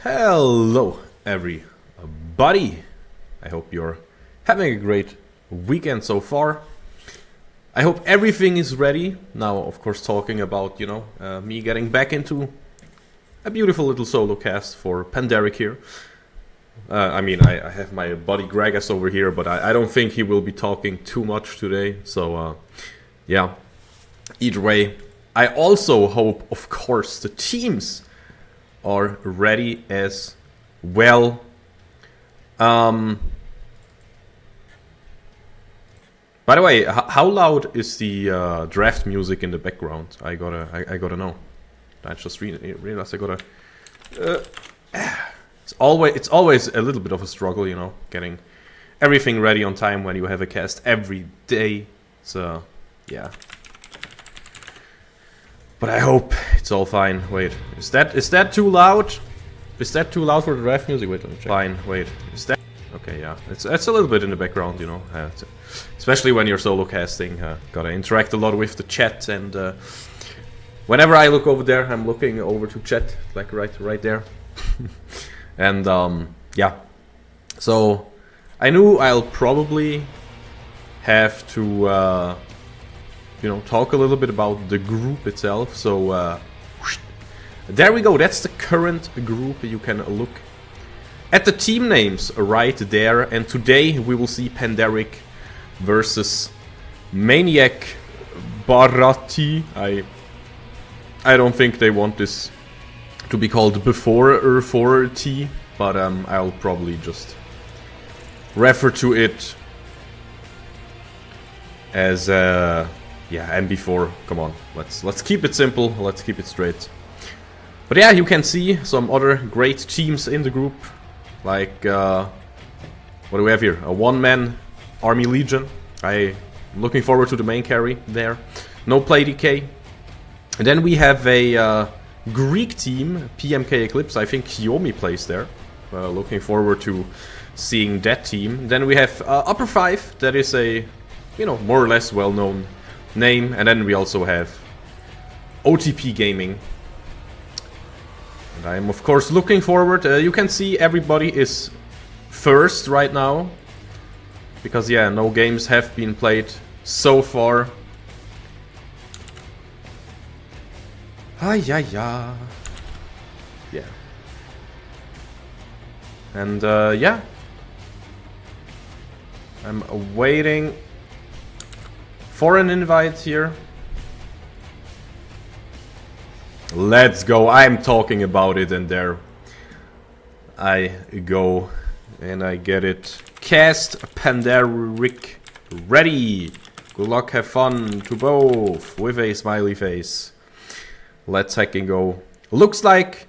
Hello everybody, I hope you're having a great weekend so far. I hope everything is ready. Now of course talking about, me getting back into a beautiful little solo cast for Pandaric here. I have my buddy Gregas over here, but I don't think he will be talking too much today, so yeah. Either way, I also hope, of course, the teams are ready as well. By the way, how loud is the draft music in the background? I gotta know. I just realized I gotta. It's always a little bit of a struggle, getting everything ready on time when you have a cast every day. So yeah. But I hope it's all fine. Wait, is that too loud? Is that too loud for the draft music? Wait, let me check. Fine, wait, is that... Okay, yeah, it's a little bit in the background, especially when you're solo casting. Gotta interact a lot with the chat, and whenever I look over there, I'm looking over to chat, like right there. And yeah, so I knew I'll probably have to talk a little bit about the group itself. So there we go. That's the current group. You can look at the team names right there. And today we will see Pandaric versus Maniac Barati. I don't think they want this to be called before or for T, but I'll probably just refer to it as yeah, MB4. Come on, let's keep it simple. Let's keep it straight. But yeah, you can see some other great teams in the group. Like what do we have here? A one-man Army Legion. I'm looking forward to the main carry there. No play decay. And then we have a Greek team, PMK Eclipse. I think Kiyomi plays there. Looking forward to seeing that team. Then we have Upper 5. That is a more or less well-known name. And then we also have OTP Gaming. And I am of course looking forward. You can see everybody is first right now, because yeah, no games have been played so far. Yeah. And yeah, I'm waiting for an invite here. Let's go. I'm talking about it, and there I go, and I get it. Cast Pandaric ready. Good luck, have fun to both with a smiley face. Let's hack and go. Looks like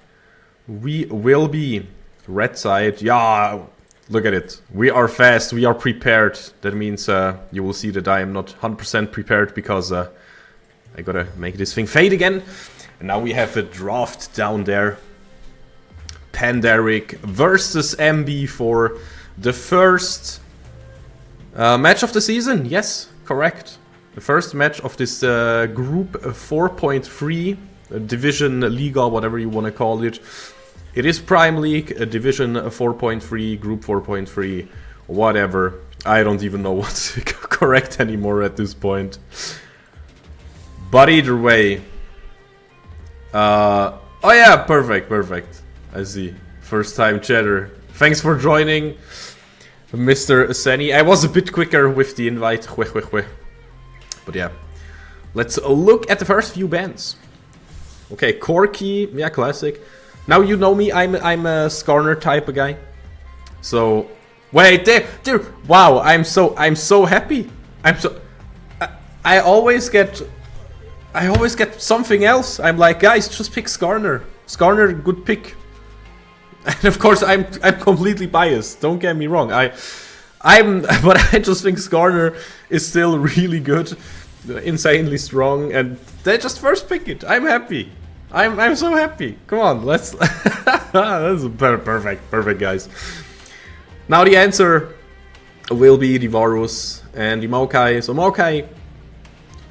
we will be red side. Yeah, look at it. We are fast, we are prepared. That means you will see that I am not 100% prepared because I gotta make this thing fade again. And now we have a draft down there. Pandaric versus MB4. The first match of the season. Yes, correct. The first match of this group 4.3 division Liga, whatever you want to call it. It is Prime League, division 4.3, group 4.3, whatever. I don't even know what's correct anymore at this point. But either way. Oh yeah, perfect. I see. First time chatter. Thanks for joining, Mr. Seni. I was a bit quicker with the invite. But yeah. Let's look at the first few bands. Okay, Corky, yeah, classic. Now you know me, I'm a Skarner type of guy. So wait, there, wow, I'm so happy. I always get something else. I'm like, guys, just pick Skarner. Skarner, good pick. And of course, I'm completely biased. Don't get me wrong. But I just think Skarner is still really good, insanely strong, and they just first pick it. I'm happy. I'm so happy. Come on, let's. That's perfect, guys. Now the answer will be the Varus and the Maokai. So Maokai,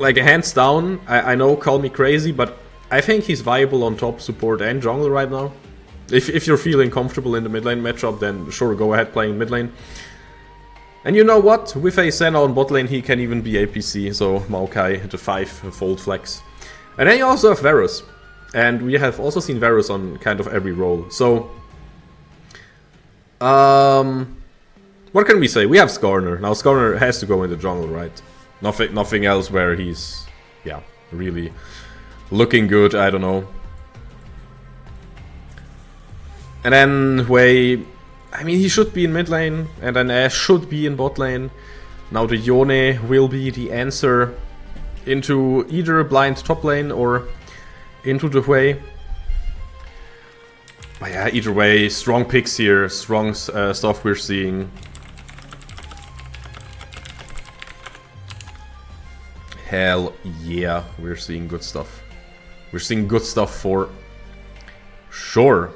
like hands down, I know, call me crazy, but I think he's viable on top support and jungle right now. If you're feeling comfortable in the mid lane matchup, then sure, go ahead playing mid lane. And you know what? With a Senna on bot lane, he can even be APC. So Maokai, the 5-fold flex. And then you also have Varus. And we have also seen Varus on kind of every role. So, what can we say? We have Skarner. Now Skarner has to go in the jungle, right? Nothing else where he's, yeah, really looking good. I don't know. And then Wei, I mean, he should be in mid lane, and then Ashe should be in bot lane. Now the Yone will be the answer into either blind top lane or into the Wei. But yeah, either way, strong picks here, strong stuff we're seeing. Hell yeah, we're seeing good stuff. We're seeing good stuff for sure.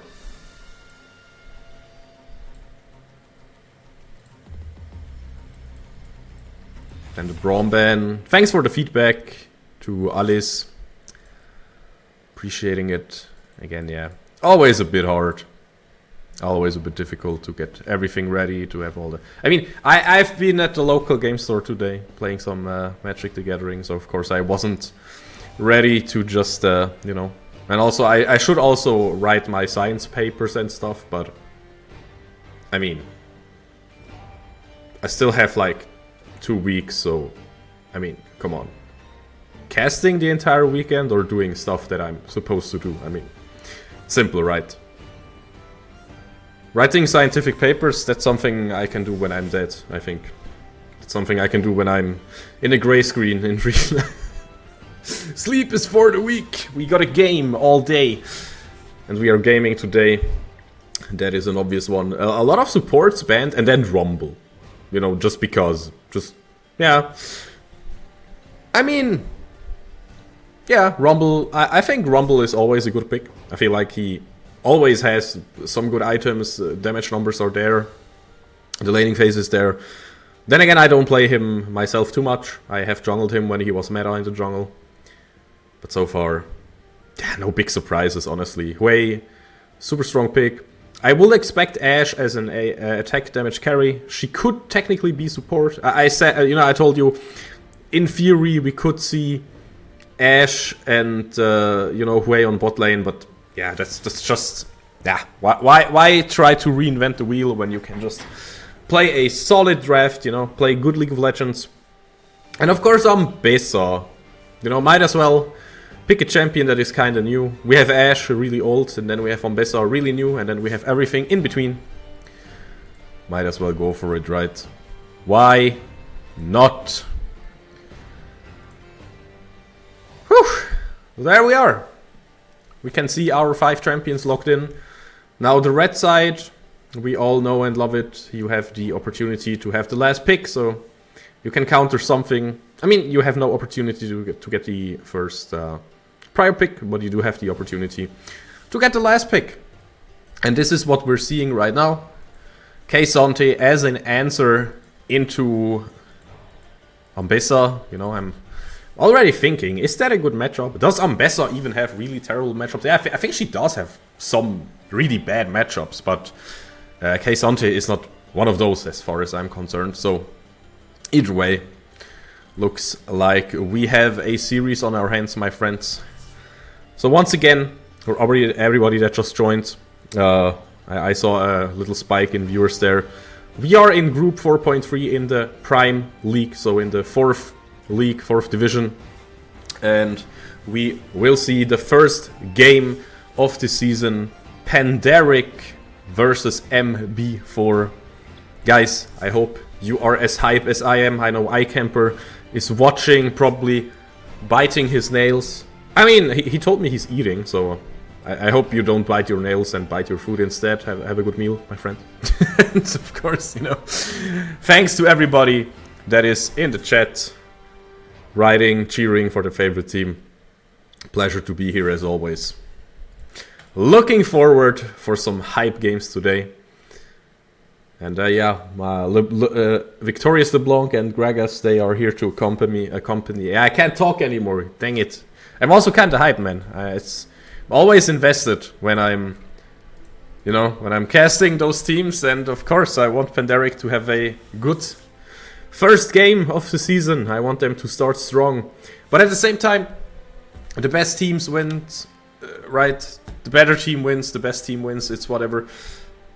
And the Braum ban. Thanks for the feedback to Alice. Appreciating it. Again, yeah. Always a bit hard. Always a bit difficult to get everything ready, to have all the... I mean, I've been at the local game store today, playing some Magic the Gathering, so of course I wasn't ready to just, you know... And also, I should also write my science papers and stuff, but... I mean... I still have like 2 weeks, so... I mean, come on. Casting the entire weekend or doing stuff that I'm supposed to do? I mean, simple, right? Writing scientific papers, that's something I can do when I'm dead, I think. It's something I can do when I'm in a grey screen in real life. Sleep is for the weak. We got a game all day. And we are gaming today. That is an obvious one. A lot of supports banned, and then Rumble. You know, just because. Just, yeah. I mean... Yeah, Rumble. I think Rumble is always a good pick. I feel like he always has some good items. Damage numbers are there. The laning phase is there. Then again, I don't play him myself too much. I have jungled him when he was meta in the jungle. But so far, yeah, no big surprises, honestly. Wei, super strong pick. I will expect Ashe as an attack damage carry. She could technically be support. I said, you know, I told you, in theory, we could see Ashe and, you know, Wei on bot lane, but yeah, that's just yeah, why try to reinvent the wheel when you can just play a solid draft, you know, play good League of Legends. And of course Besa, you know, might as well pick a champion that is kind of new. We have Ashe, really old, and then we have Besa, really new, and then we have everything in between. Might as well go for it, right? Why not? Whew. There we are. We can see our 5 champions locked in. Now the red side, we all know and love it. You have the opportunity to have the last pick, so you can counter something. I mean, you have no opportunity to get the first prior pick, but you do have the opportunity to get the last pick. And this is what we're seeing right now. K'Sante as an answer into Besa. You know, I'm already thinking, is that a good matchup? Does Besa even have really terrible matchups? Yeah, I think she does have some really bad matchups, but K'Sante is not one of those as far as I'm concerned. So either way, looks like we have a series on our hands, my friends. So once again, for everybody that just joined, I saw a little spike in viewers there. We are in Group 4.3 in the Prime League, so in the 4th League, 4th Division. And we will see the first game of the season, Pandaric versus MB4. Guys, I hope you are as hype as I am. I know iCamper is watching, probably biting his nails. I mean, he told me he's eating, so I hope you don't bite your nails and bite your food instead. Have a good meal, my friend. And of course, you know, thanks to everybody that is in the chat, writing, cheering for the favorite team. Pleasure to be here as always. Looking forward for some hype games today. And Victorious LeBlanc and Gragas, they are here to accompany. I can't talk anymore, dang it. I'm also kind of hyped, man. It's always invested when I'm, you know, when I'm casting those teams. And of course, I want Pandaric to have a good first game of the season. I want them to start strong. But at the same time, the best teams win, right? The better team wins, the best team wins, it's whatever.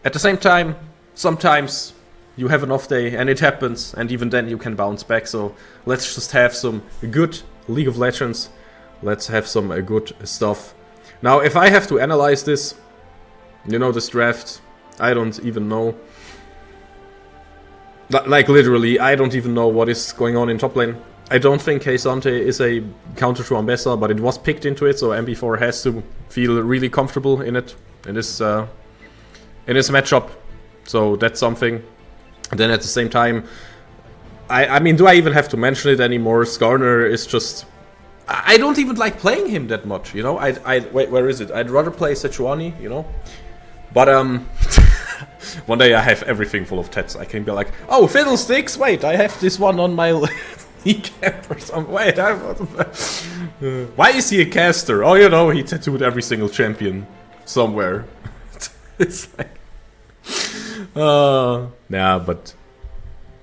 At the same time, sometimes you have an off day and it happens, and even then you can bounce back. So let's just have some good League of Legends. Let's have some good stuff. Now, if I have to analyze this, you know, this draft, I don't even know. Like, literally, I don't even know what is going on in top lane. I don't think K'Sante is a counter to Besa, but it was picked into it, so MB4 has to feel really comfortable in it, in this matchup. So that's something. And then at the same time, I mean, do I even have to mention it anymore? Skarner is just... I don't even like playing him that much, you know? Wait, where is it? I'd rather play Sejuani, you know? But, one day I have everything full of tats. I can be like, oh, fiddlesticks, wait, I have this one on my kneecap or something. Wait, why is he a caster? Oh, you know, he tattooed every single champion somewhere. It's like... yeah, but...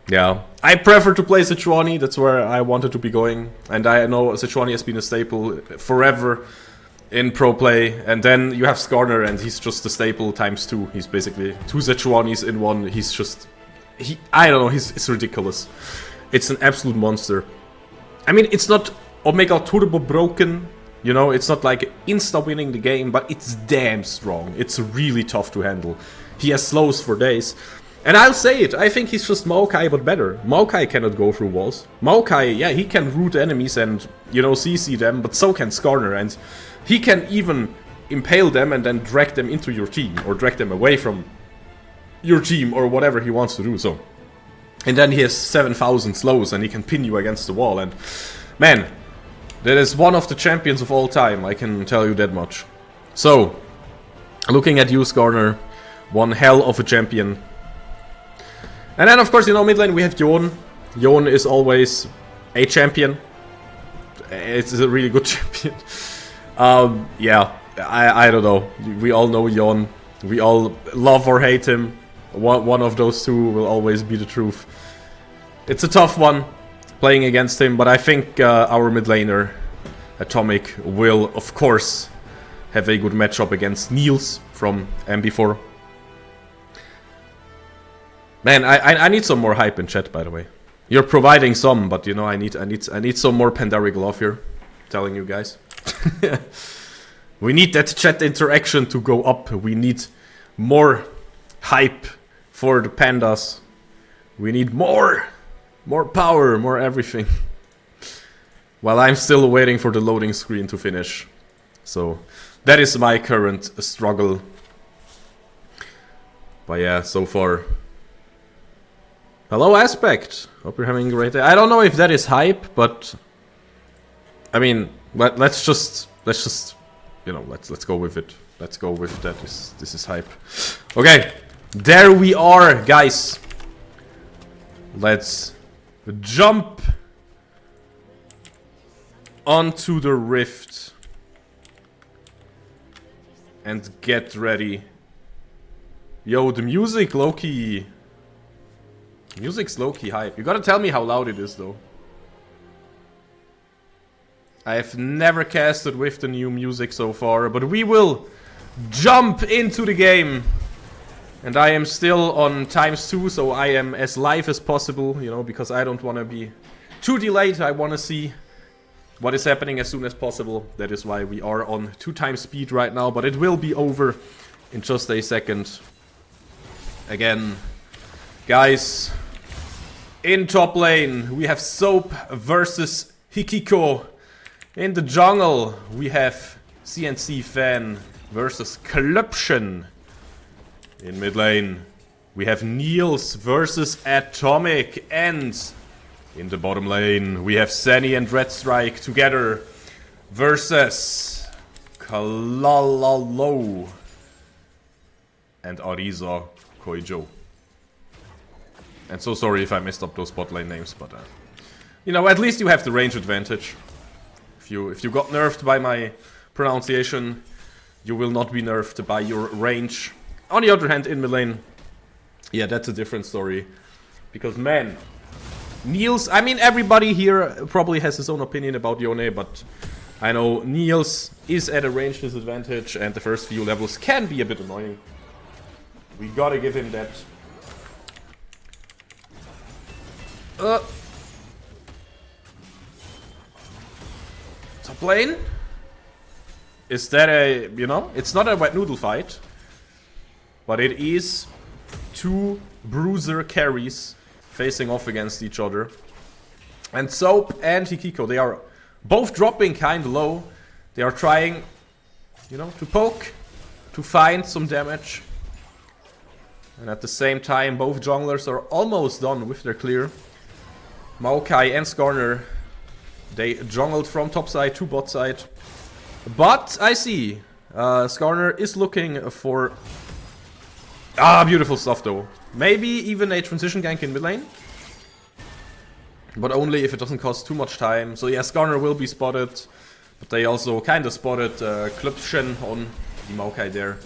yeah, I prefer to play Sejuani, that's where I wanted to be going. And I know Sejuani has been a staple forever in pro play. And then you have Skarner and he's just a staple times 2. He's basically 2 Sejuanis in one. He's just... I don't know, it's ridiculous. It's an absolute monster. I mean, it's not Omega Turbo broken, you know, it's not like insta winning the game, but it's damn strong. It's really tough to handle. He has slows for days. And I'll say it, I think he's just Maokai but better. Maokai cannot go through walls. Maokai, yeah, he can root enemies and, you know, CC them, but so can Skarner. And he can even impale them and then drag them into your team, or drag them away from your team, or whatever he wants to do, so. And then he has 7,000 slows and he can pin you against the wall. And, man, that is one of the champions of all time, I can tell you that much. So, looking at you, Skarner, one hell of a champion. And then, of course, you know, mid lane we have Yon. Yon is always a champion. It's a really good champion. Yeah, I don't know. We all know Yon. We all love or hate him. One of those two will always be the truth. It's a tough one playing against him, but I think our mid laner, Atomic, will, of course, have a good matchup against Niels from MB4. Man, I need some more hype in chat, by the way. You're providing some, but you know I need some more Pandaric love here. I'm telling you guys. We need that chat interaction to go up. We need more hype for the pandas. We need more power, more everything. While I'm still waiting for the loading screen to finish. So that is my current struggle. But yeah, so far. Hello Aspect. Hope you're having a great day. I don't know if that is hype, but I mean, let's just you know, let's go with it. Let's go with that. This is hype. Okay, there we are, guys. Let's jump onto the rift and get ready. Yo, the music low-key. Music's low-key hype. You gotta tell me how loud it is though. I have never casted with the new music so far, but we will jump into the game. And I am still on ×2, so I am as live as possible, you know, because I don't want to be too delayed. I want to see what is happening as soon as possible. That is why we are on 2x speed right now, but it will be over in just a second. Again, guys, in top lane, we have Soap versus Hikiko. In the jungle, we have CNC Fan versus Klöpchen. In mid lane, we have Niels versus Atomic. And in the bottom lane, we have Senny and Red Strike together versus Kalalalo and Ariza Koijo. And so sorry if I messed up those bot lane names, but you know, at least you have the range advantage. If you got nerfed by my pronunciation, you will not be nerfed by your range. On the other hand, in mid lane, yeah, that's a different story. Because man, Niels, I mean everybody here probably has his own opinion about Yone, but I know Niels is at a range disadvantage and the first few levels can be a bit annoying. We gotta give him that. Top lane? Is that a, you know, it's not a wet noodle fight, but it is two bruiser carries facing off against each other. And Soap and Hikiko, they are both dropping kind of low. They are trying, you know, to poke, to find some damage. And at the same time, both junglers are almost done with their clear. Maokai and Skarner, they jungled from top side to bot side. But I see, Skarner is looking for... beautiful stuff though. Maybe even a transition gank in mid lane. But only if it doesn't cost too much time. So yeah, Skarner will be spotted. But they also kind of spotted Klöpchen on the Maokai there.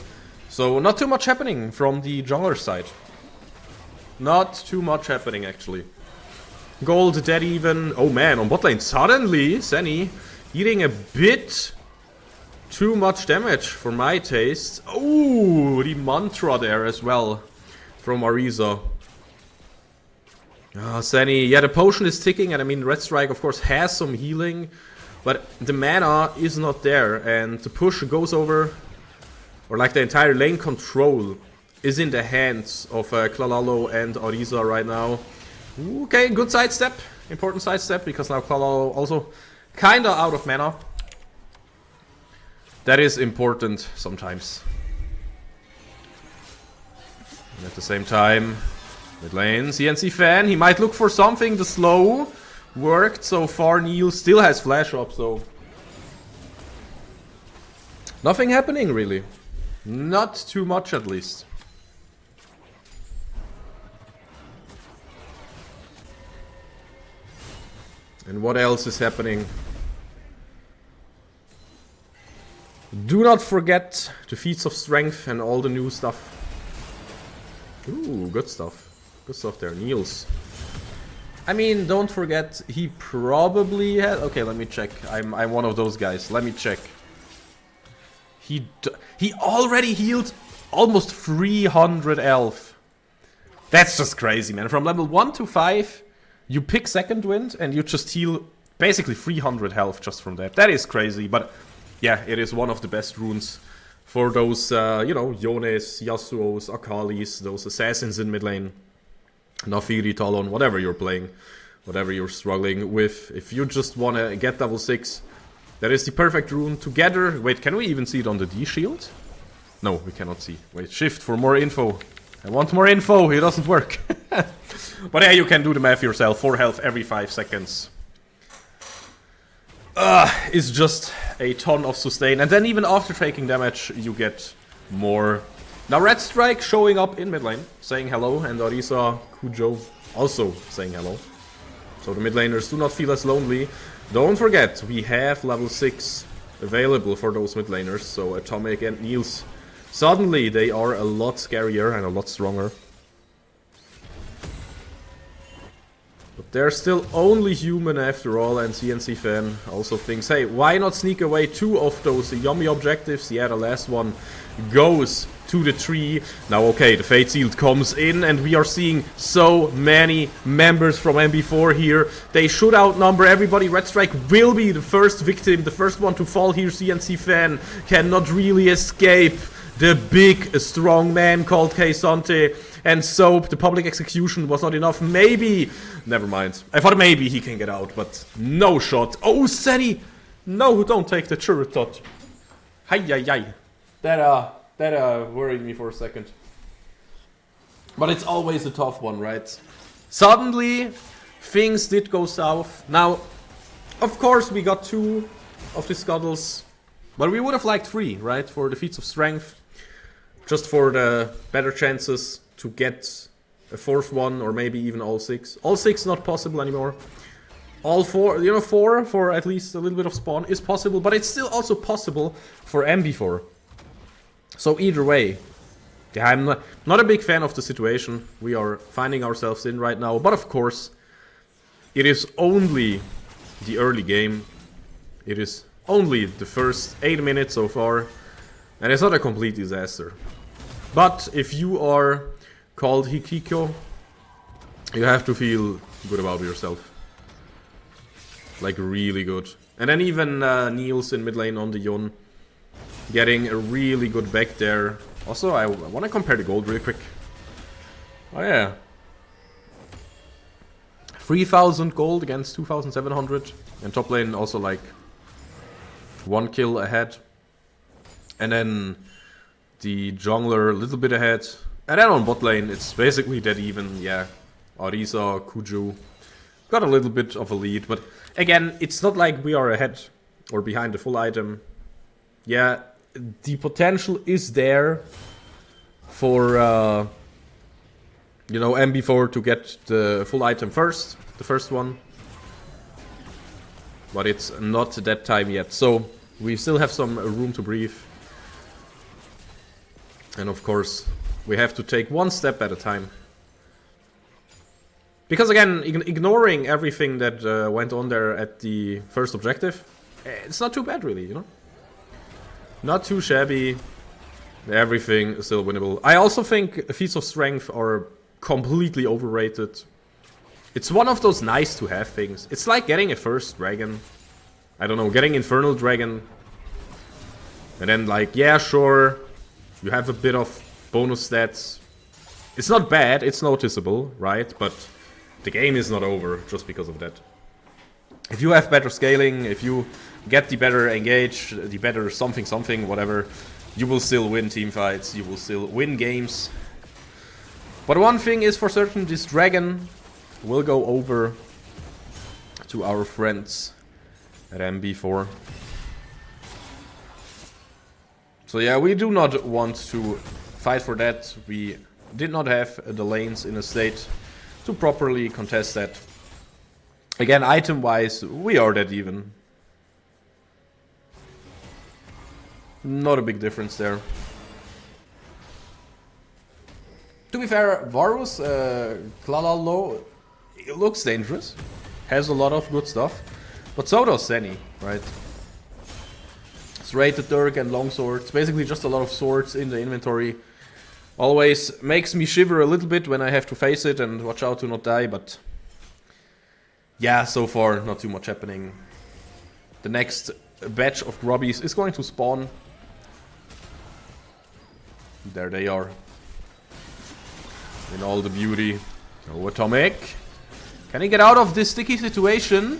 So not too much happening from the jungler side. Not too much happening actually. Gold dead even. Oh man, on bot lane suddenly Senny eating a bit too much damage for my taste. Oh, the mantra there as well from Ariza. Senny, yeah, the potion is ticking, and I mean Red Strike of course has some healing, but the mana is not there, and the push goes over, or like the entire lane control is in the hands of Klalalo and Ariza right now. Okay, good sidestep, important sidestep, because now Klalalo also kinda out of mana. That is important sometimes. And at the same time, mid lane, CNC Fan, he might look for something. The slow worked so far. Neil still has flash up, so nothing happening really. Not too much at least. And what else is happening? Do not forget the feats of strength and all the new stuff. Ooh, good stuff. Good stuff there. Niels. I mean, don't forget, he probably had... Okay, let me check. I'm one of those guys. Let me check. He already healed almost 300 health. That's just crazy, man. From level 1 to 5, you pick Second Wind and you just heal basically 300 health just from that. That is crazy, but yeah, it is one of the best runes for those, you know, Yones, Yasuos, Akalis, those assassins in mid lane. Nafiri, Talon, whatever you're playing, whatever you're struggling with. If you just want to get level 6, that is the perfect rune together. Wait, can we even see it on the D shield? No, we cannot see. Wait, shift for more info. I want more info, it doesn't work. But yeah, you can do the math yourself. 4 health every 5 seconds. Is just a ton of sustain. And then even after taking damage, you get more. Now Red Strike showing up in mid lane, saying hello, and Orisa Kujo also saying hello. So the mid laners do not feel as lonely. Don't forget, we have level 6 available for those mid laners, so Atomic and Niels. Suddenly they are a lot scarier and a lot stronger. But they're still only human after all, and CNC Fan also thinks, hey, why not sneak away 2 of those yummy objectives? Yeah, the last one goes to the tree. Now, okay, the Fate Sealed comes in, and we are seeing so many members from MB4 here. They should outnumber everybody. Red Strike will be the first victim, the first one to fall here. CNC Fan cannot really escape the big, strong man called Keisante. And Soap, the public execution was not enough. Maybe, never mind. I thought maybe he can get out, but no shot. Oh, Seni! No, don't take the turret dot. Hi. That worried me for a second. But it's always a tough one, right? Suddenly, things did go south. Now, of course, we got 2 of the scuttles. But we would have liked 3, right? For the feats of strength. Just for the better chances to get a 4th one, or maybe even all 6. All 6 not possible anymore. All 4, you know, 4 for at least a little bit of spawn is possible, but it's still also possible for MB4. So either way, yeah, I'm not a big fan of the situation we are finding ourselves in right now, but of course, it is only the early game. It is only the first 8 minutes so far, and it's not a complete disaster. But if you are called Hikiko, you have to feel good about yourself. Like really good. And then even Niels in mid lane on the Yon, getting a really good back there. Also, I want to compare the gold really quick. Oh yeah. 3000 gold against 2700. And top lane also like 1 kill ahead. And then the jungler a little bit ahead. And then on bot lane, it's basically dead even, yeah. Orisa, Kuju got a little bit of a lead, but again, it's not like we are ahead or behind the full item. Yeah, the potential is there for, you know, MB4 to get the full item first, the first one. But it's not that time yet, so we still have some room to breathe. And of course, we have to take one step at a time. Because again, ignoring everything that went on there at the first objective, it's not too bad really, you know? Not too shabby. Everything is still winnable. I also think feats of strength are completely overrated. It's one of those nice to have things. It's like getting a first dragon. I don't know, getting Infernal Dragon. And then like, yeah, sure, you have a bit of bonus stats. It's not bad, it's noticeable, right? But the game is not over just because of that. If you have better scaling, if you get the better engage, the better something, whatever, you will still win team fights, you will still win games. But one thing is for certain, this dragon will go over to our friends at MB4. So yeah, we do not want to fight for that. We did not have the lanes in a state to properly contest that. Again, item-wise, we are that even. Not a big difference there. To be fair, Varus, Klalalo, it looks dangerous. Has a lot of good stuff. But so does Seni, right? Serrated Dirk and longsword. It's basically just a lot of swords in the inventory. Always makes me shiver a little bit when I have to face it and watch out to not die, but yeah, so far not too much happening. The next batch of grubbies is going to spawn. There they are. In all the beauty. Oh, Atomic. Can he get out of this sticky situation?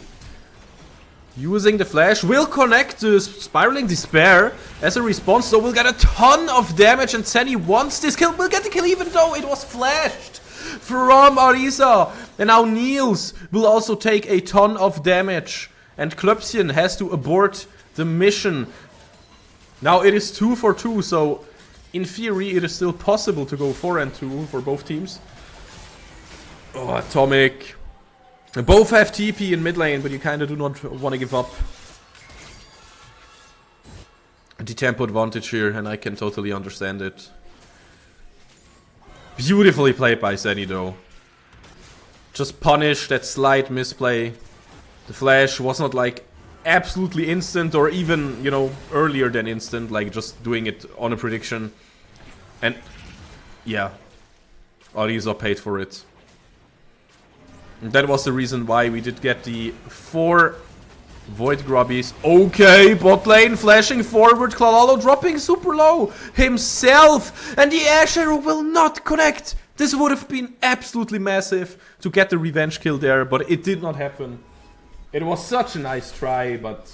Using the flash. Will connect to Spiraling Despair as a response, so we'll get a ton of damage, and Senny wants this kill. We'll get the kill even though it was flashed from Arisa. And now Niels will also take a ton of damage. And Klöpschen has to abort the mission. Now it is 2 for 2, so in theory it is still possible to go 4 and 2 for both teams. Oh, Atomic. Both have TP in mid lane, but you kind of do not want to give up the tempo advantage here, and I can totally understand it. Beautifully played by Senny though. Just punish that slight misplay. The flash was not like absolutely instant or even, you know, earlier than instant, like just doing it on a prediction. And yeah, Arisa paid for it. And that was the reason why we did get the 4 Void Grubbies. Okay, bot lane flashing forward, Klalalo dropping super low himself, and the Ash Arrow will not connect. This would have been absolutely massive to get the revenge kill there, but it did not happen. It was such a nice try, but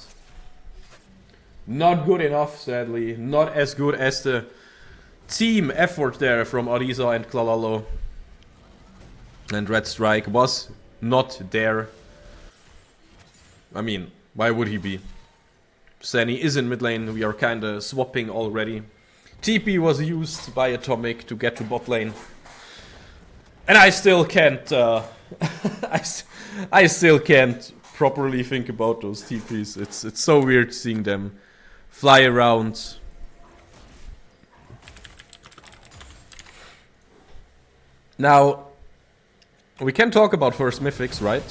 not good enough, sadly. Not as good as the team effort there from Arisa and Klalalo. And Red Strike was not there. I mean, why would he be? Senny is in mid lane, we are kinda swapping already. TP was used by Atomic to get to bot lane. And I still can't, I still can't properly think about those TPs. It's so weird seeing them fly around. Now, we can talk about first mythics, right?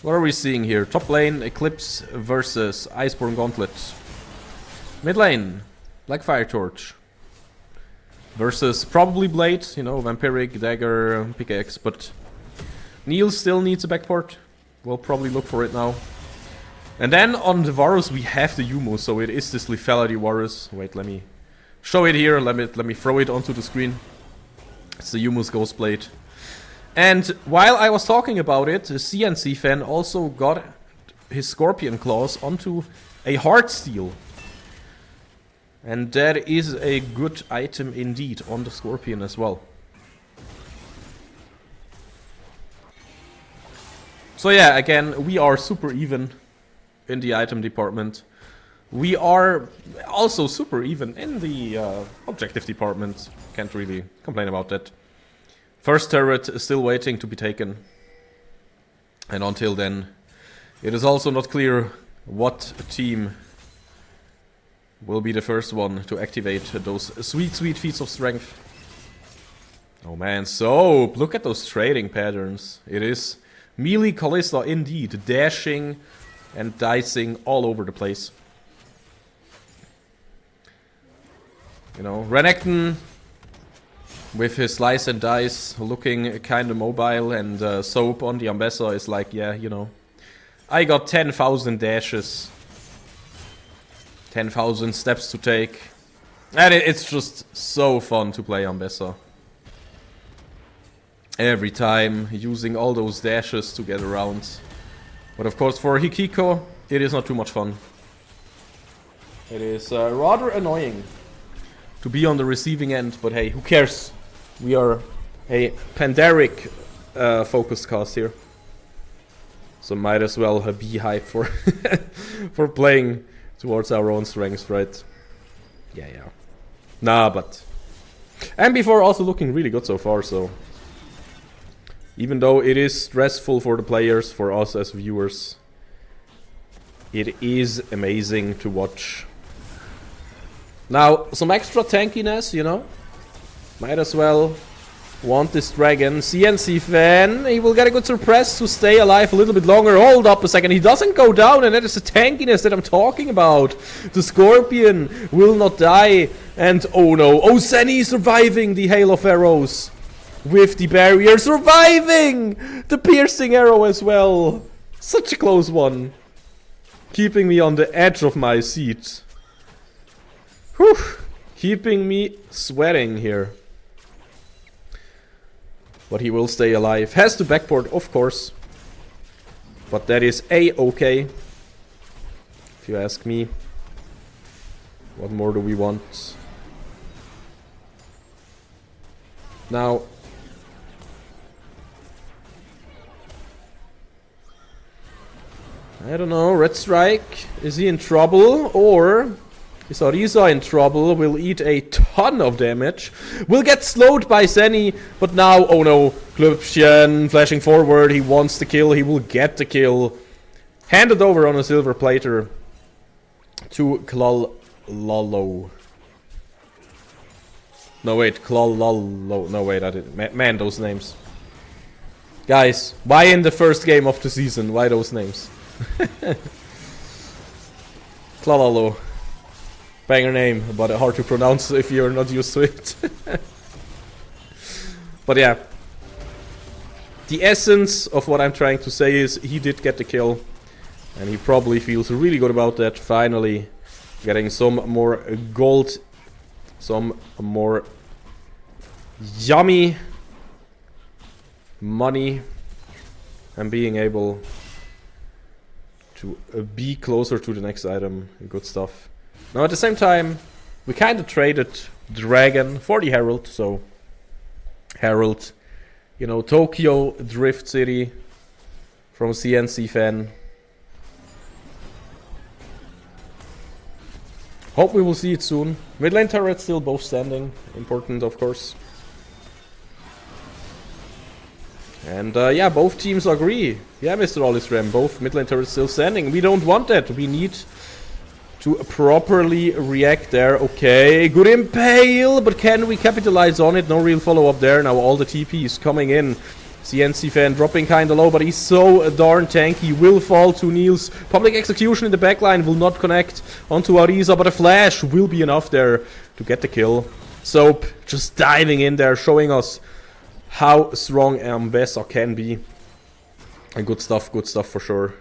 What are we seeing here? Top lane, Eclipse versus Iceborne Gauntlet. Mid lane, Black Fire Torch. Versus probably Blade, you know, Vampiric, Dagger, Pickaxe, but Niels still needs a backport. We'll probably look for it now. And then on the Varus we have the Yumu, so it is this Lethality Varus. Wait, let me show it here, let me throw it onto the screen. It's the Yumu's Ghostblade. And while I was talking about it, the CNC fan also got his Scorpion Claws onto a Heartsteel. And that is a good item indeed on the Scorpion as well. So yeah, again, we are super even in the item department. We are also super even in the objective department. Can't really complain about that. First turret is still waiting to be taken. And until then, it is also not clear what team will be the first one to activate those sweet, sweet feats of strength. Oh man, so look at those trading patterns. It is melee Kalista indeed, dashing and dicing all over the place. You know, Renekton with his slice and dice looking kinda mobile, and Soap on the Ambassador is like, yeah, you know, I got 10,000 dashes. 10,000 steps to take. And it's just so fun to play Ambassador. Every time, using all those dashes to get around. But of course for Hikiko, it is not too much fun. It is rather annoying to be on the receiving end, but hey, who cares? We are a Pandaric focused cast here. So might as well be hyped for, for playing towards our own strengths, right? Yeah. Nah, but MB4 also looking really good so far, so even though it is stressful for the players, for us as viewers, it is amazing to watch. Now, some extra tankiness, you know, might as well want this dragon. CNC fan, he will get a good suppress to stay alive a little bit longer. Hold up a second, he doesn't go down, and that is the tankiness that I'm talking about. The Scorpion will not die, and oh no, oh Zenny surviving the hail of arrows with the barrier, surviving the piercing arrow as well. Such a close one, keeping me on the edge of my seat. Whew, keeping me sweating here. But he will stay alive. Has to backport, of course. But that is a-okay. If you ask me. What more do we want? Now. I don't know. Red Strike. Is he in trouble? Or is Orisa in trouble? Will eat a ton of damage. Will get slowed by Zenny. But now, oh no. Klubchen flashing forward. He wants the kill. He will get the kill. Handed over on a silver plater to Klololo. No wait, Klololo. No wait, I didn't. Man, those names. Guys, why in the first game of the season? Why those names? Klololo. Banger name, but hard to pronounce if you're not used to it. But yeah. The essence of what I'm trying to say is he did get the kill. And he probably feels really good about that. Finally getting some more gold. Some more yummy money. And being able to be closer to the next item. Good stuff. Now at the same time, we kind of traded Dragon for the Herald, so Herald, you know, Tokyo Drift City from CNC fan. Hope we will see it soon. Mid lane turret still both standing, important of course. And yeah, both teams agree. Yeah, Mr. Olisram, both mid lane turrets still standing. We don't want that, we need to properly react there. Okay, good impale, but can we capitalize on it? No real follow-up there. Now all the TP is coming in. CNC fan dropping kinda low, but he's so darn tanky. Will fall to Niels. Public execution in the backline will not connect onto Orisa, but a flash will be enough there to get the kill. Soap just diving in there, showing us how strong MB4 can be. And good stuff for sure.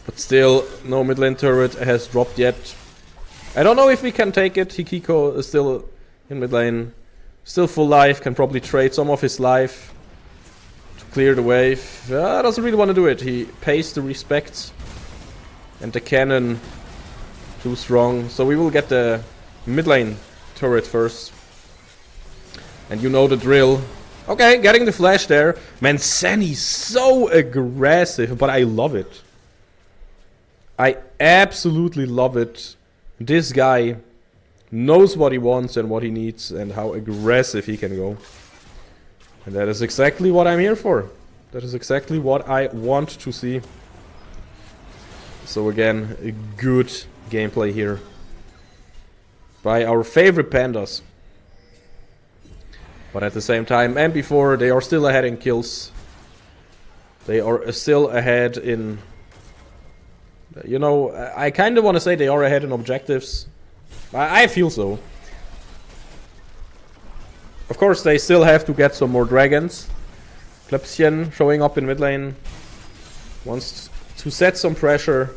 But still, no mid lane turret has dropped yet. I don't know if we can take it. Hikiko is still in mid lane. Still full life, can probably trade some of his life to clear the wave. Doesn't really want to do it. He pays the respect. And the cannon too strong. So we will get the mid lane turret first. And you know the drill. Okay, getting the flash there. Man, Zenny's so aggressive, but I love it. I absolutely love it. This guy knows what he wants and what he needs and how aggressive he can go. And that is exactly what I'm here for. That is exactly what I want to see. So again, a good gameplay here by our favorite pandas. But at the same time, MB4, they are still ahead in kills. They are still ahead in... You know, I kind of want to say they are ahead in objectives. I feel so. Of course, they still have to get some more dragons. Klebsien showing up in mid lane. Wants to set some pressure.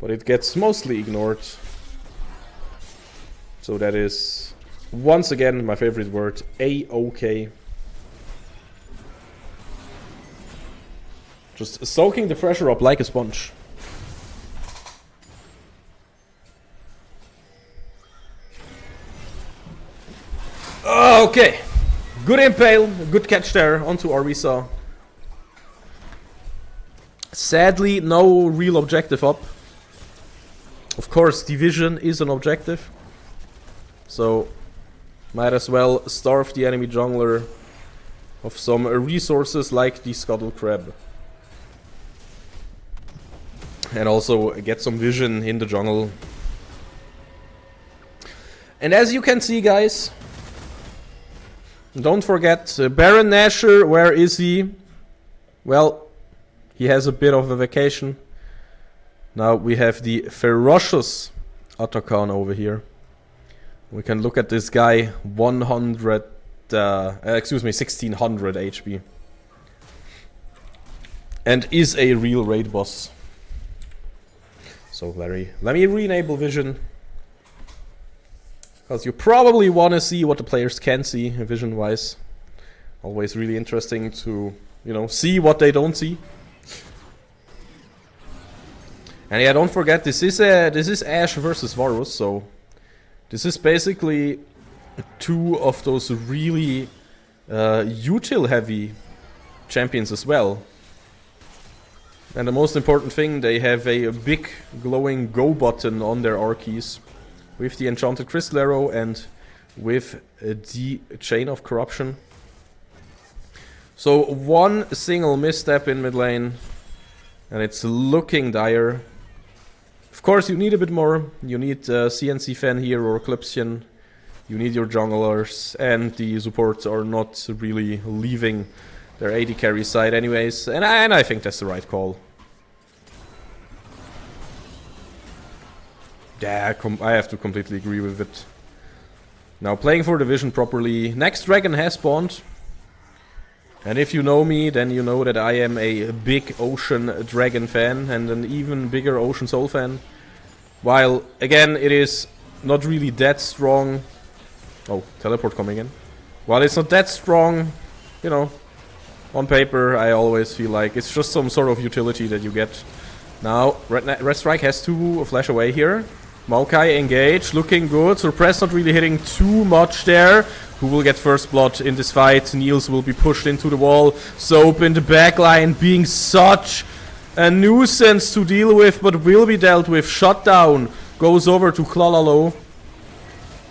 But it gets mostly ignored. So that is, once again, my favorite word, A-OK. Just soaking the pressure up like a sponge. Okay. Good impale. Good catch there onto Orisa. Sadly, no real objective up. Of course, division is an objective. So, might as well starve the enemy jungler of some resources like the Scuttle Crab. And also get some vision in the jungle. And as you can see, guys, don't forget Baron Nashor. Where is he? Well, he has a bit of a vacation. Now we have the ferocious Otacon over here. We can look at this guy, 1600 HP. And is a real raid boss. So let me re-enable vision. Because you probably want to see what the players can see vision-wise. Always really interesting to, you know, see what they don't see. And yeah, don't forget, this is Ashe versus Varus, so this is basically two of those really util-heavy champions as well. And the most important thing, they have a big glowing go button on their R keys with the Enchanted Crystal Arrow and with the Chain of Corruption. So one single misstep in mid lane and it's looking dire. Of course you need a bit more. You need CNC Fan here or Eclipsian. You need your junglers, and the supports are not really leaving their AD carry side anyways, and I think that's the right call. Yeah, I have to completely agree with it. Now playing for the vision properly. Next dragon has spawned. And if you know me, then you know that I am a big Ocean Dragon fan and an even bigger Ocean Soul fan. While, again, it is not really that strong. Oh, teleport coming in. While it's not that strong, you know, on paper, I always feel like it's just some sort of utility that you get. Now, Red Strike has to flash away here. Maokai engaged, looking good. Suppress not really hitting too much there. Who will get first blood in this fight? Niels will be pushed into the wall. Soap in the backline being such a nuisance to deal with, but will be dealt with. Shutdown goes over to Klalalo.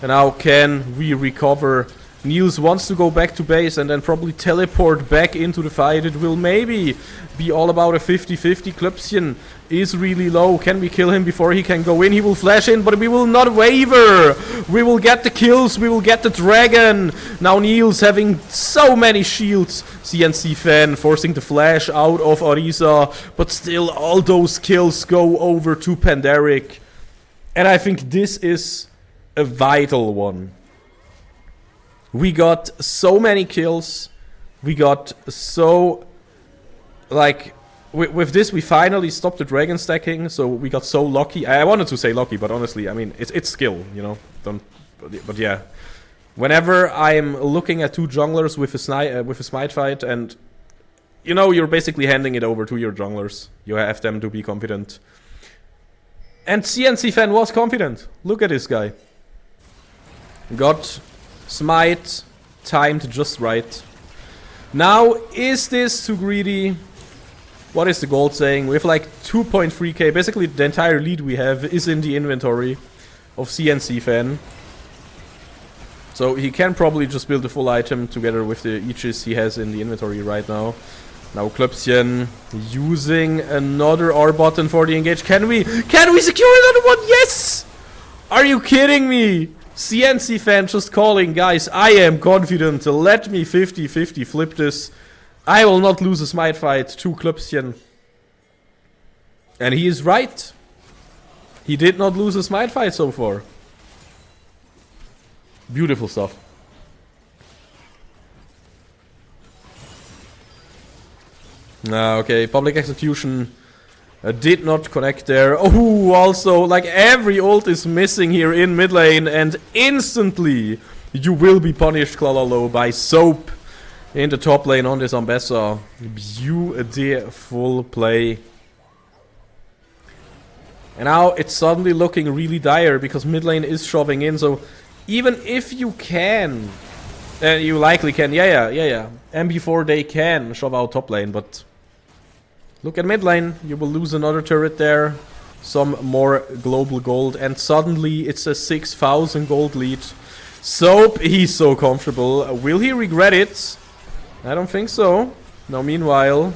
And now can we recover? Niels wants to go back to base and then probably teleport back into the fight. It will maybe be all about a 50-50. Klipsian is really low. Can we kill him before he can go in? He will flash in, but we will not waver. We will get the kills. We will get the dragon. Now Niels having so many shields. CNC Fan forcing the flash out of Orisa, but still all those kills go over to Pandaric. And I think this is a vital one. We got so many kills. We got so... Like, with this we finally stopped the dragon stacking, so we got so lucky. I wanted to say lucky, but honestly, I mean, it's skill, you know? But yeah. Whenever I'm looking at two junglers with a smite fight, and... You know, you're basically handing it over to your junglers. You have them to be confident. And CNC Fan was confident. Look at this guy. Got... Smite, timed just right. Now, is this too greedy? What is the gold saying? We have like 2.3k. Basically, the entire lead we have is in the inventory of CNC Fan. So he can probably just build a full item together with the Aegis he has in the inventory right now. Now Klipsian using another R button for the engage. Can we secure another one? Yes! Are you kidding me? CNC Fan just calling, guys, I am confident. Let me 50-50 flip this. I will not lose a smite fight to Klipsian. And he is right. He did not lose a smite fight so far. Beautiful stuff. Okay, public execution. Did not connect there. Oh, also, like every ult is missing here in mid lane, and instantly you will be punished, Klalalo, by Soap in the top lane on this Ambessa. Beautiful play. And now it's suddenly looking really dire because mid lane is shoving in, so even if you can, you likely can, yeah. MB4 they can shove out top lane, but look at mid lane, you will lose another turret there, some more global gold, and suddenly it's a 6,000 gold lead. Soap, he's so comfortable. Will he regret it? I don't think so. Now meanwhile,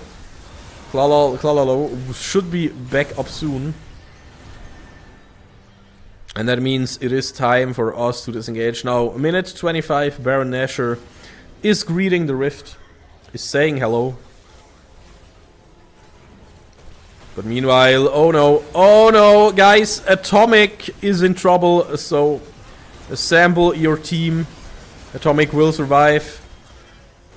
Klalalo should be back up soon. And that means it is time for us to disengage. Now, minute 25, Baron Nashor is greeting the Rift, is saying hello. But meanwhile, oh no, guys, Atomic is in trouble, so assemble your team. Atomic will survive.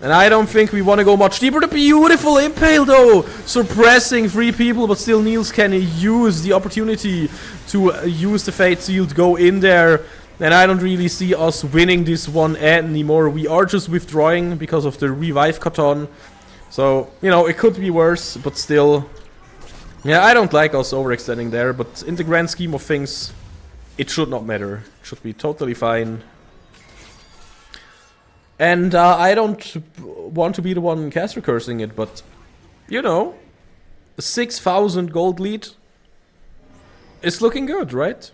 And I don't think we want to go much deeper. The beautiful Impale, though! Suppressing 3 people, but still Niels can use the opportunity to use the Fate Seal to go in there. And I don't really see us winning this one anymore. We are just withdrawing because of the Revive Katon. So, you know, it could be worse, but still. Yeah, I don't like us overextending there, but in the grand scheme of things, it should not matter. It should be totally fine. And I don't want to be the one caster cursing it, but, you know, a 6,000 gold lead is looking good, right?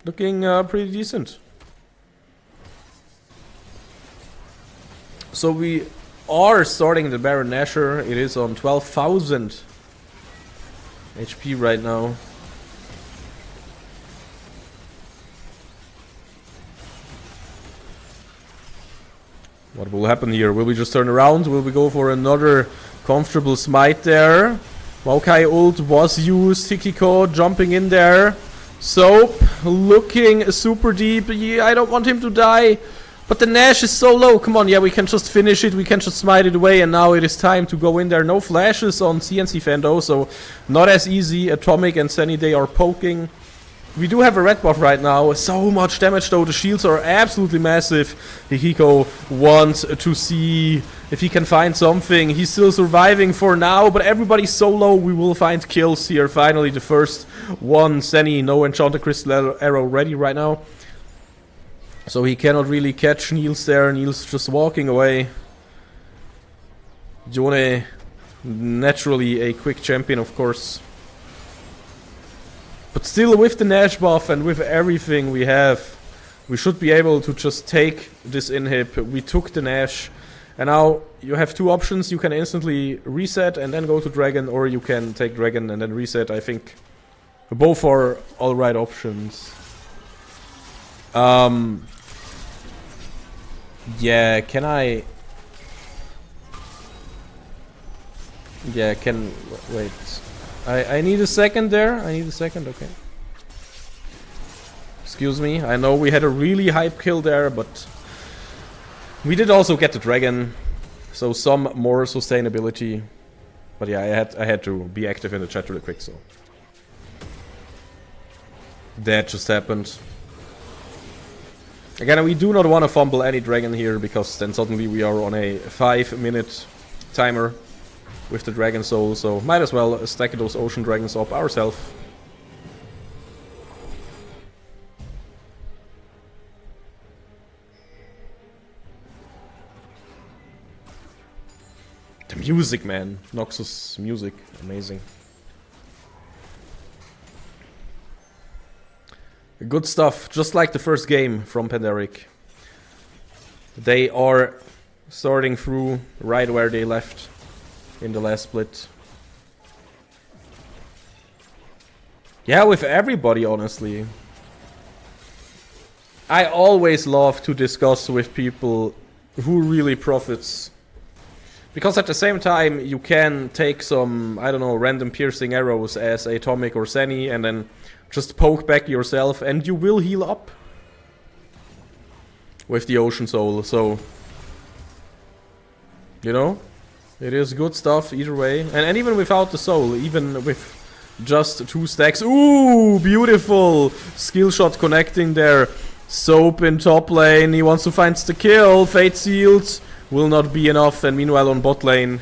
Looking pretty decent. So we are starting the Baron Nashor. It is on 12,000 HP right now. What will happen here? Will we just turn around? Will we go for another comfortable smite there? Maokai ult was used. Hikiko jumping in there. Soap looking super deep. Yeah, I don't want him to die. But the Nash is so low. Come on, yeah, we can just finish it. We can just smite it away. And now it is time to go in there. No flashes on CNC Fando, so not as easy. Atomic and Sunny, they are poking. We do have a red buff right now. So much damage though. The shields are absolutely massive. Hikiko wants to see if he can find something. He's still surviving for now, but everybody's so low. We will find kills here. Finally, the first one. Sunny, no Enchanted Crystal Arrow ready right now. So he cannot really catch Niels there. Niels just walking away. Jone, naturally a quick champion, of course. But still, with the Nash buff and with everything we have, we should be able to just take this inhib. We took the Nash, and now you have 2 options. You can instantly reset and then go to Dragon, or you can take Dragon and then reset. I think both are alright options. Yeah, can I... Yeah, can... Wait... I need a second there. I need a second, okay. Excuse me. I know we had a really hype kill there, but we did also get the dragon, so some more sustainability. But yeah, I had to be active in the chat really quick, so that just happened. Again, we do not want to fumble any dragon here, because then suddenly we are on a 5-minute timer with the dragon soul, so might as well stack those ocean dragons up ourselves. The music, man. Noxus music. Amazing. Good stuff. Just like the first game from Pandaric. They are starting through right where they left in the last split. Yeah, with everybody, honestly. I always love to discuss with people who really profits. Because at the same time, you can take some, I don't know, random piercing arrows as Atomic or Sunny and then just poke back yourself and you will heal up with the Ocean Soul, so... You know? It is good stuff either way. And even without the soul, even with just 2 stacks. Ooh, beautiful! Skill shot connecting there. Soap in top lane, he wants to find the kill. Fate Sealed will not be enough, and meanwhile on bot lane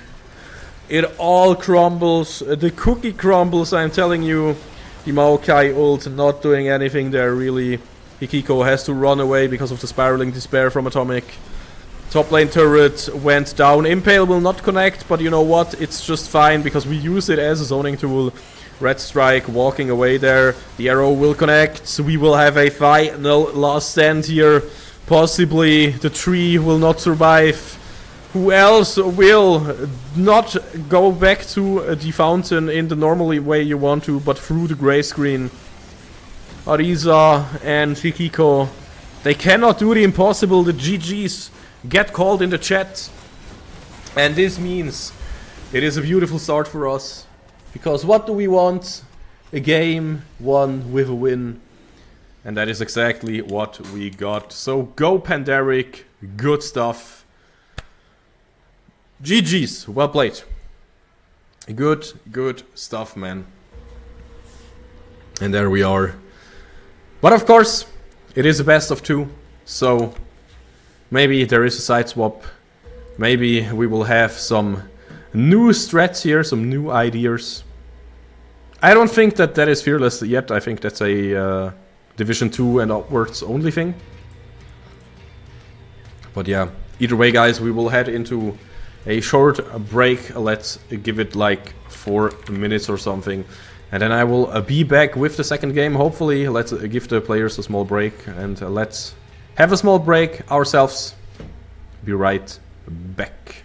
it all crumbles. The cookie crumbles, I'm telling you. The Maokai ult not doing anything there really. Hikiko has to run away because of the spiraling despair from Atomic. Top lane turret went down. Impale will not connect, but you know what? It's just fine because we use it as a zoning tool. Red Strike walking away there. The arrow will connect. We will have a final last stand here. Possibly the tree will not survive. Who else will not go back to the fountain in the normal way you want to, but through the gray screen? Ariza and Hikiko, they cannot do the impossible. The GGs get called in the chat. And this means it is a beautiful start for us. Because what do we want? A game won with a win. And that is exactly what we got. So go Pandaric, good stuff. GG's, well played. Good stuff, man. And there we are. But of course, it is a best of 2. So maybe there is a side swap. Maybe we will have some new strats here, some new ideas. I don't think that is fearless yet. I think that's a Division 2 and upwards only thing. But yeah, either way guys, we will head into a short break. Let's give it like 4 minutes or something. And then I will be back with the second game. Hopefully, let's give the players a small break. And let's have a small break ourselves. Be right back.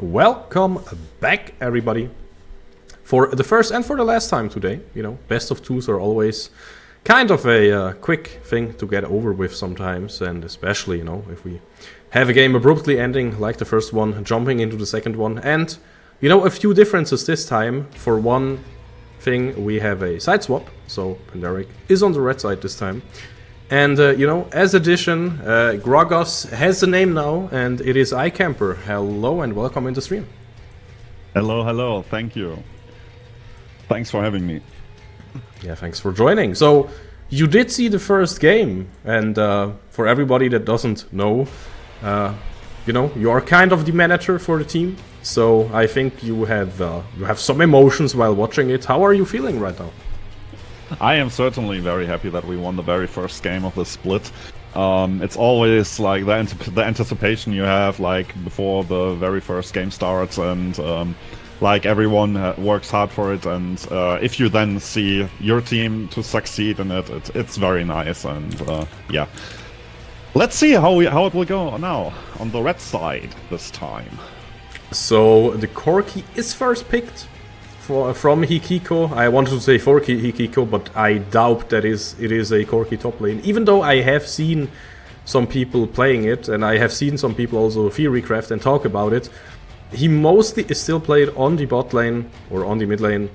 Welcome back, everybody, for the first and for the last time today. You know, best of twos are always kind of a quick thing to get over with sometimes, and especially, you know, if we have a game abruptly ending like the first one, jumping into the second one, and, you know, a few differences this time. For one thing, we have a side swap, so Pandaric is on the red side this time. And, you know, as addition, Grogos has a name now, and it is iCamper. Hello and welcome in the stream. Hello, thank you. Thanks for having me. Yeah, thanks for joining. So, you did see the first game, and for everybody that doesn't know, you know, you are kind of the manager for the team. So, I think you have some emotions while watching it. How are you feeling right now? I am certainly very happy that we won the very first game of the split. It's always like the anticipation you have like before the very first game starts, and like everyone works hard for it, and if you then see your team to succeed in it, it's very nice. And yeah, let's see how it will go now on the red side this time. So the Corki is first picked from Hikiko. I wanted to say for Hikiko, but I doubt that it is a Corki top lane. Even though I have seen some people playing it, and I have seen some people also theorycraft and talk about it, he mostly is still played on the bot lane or on the mid lane.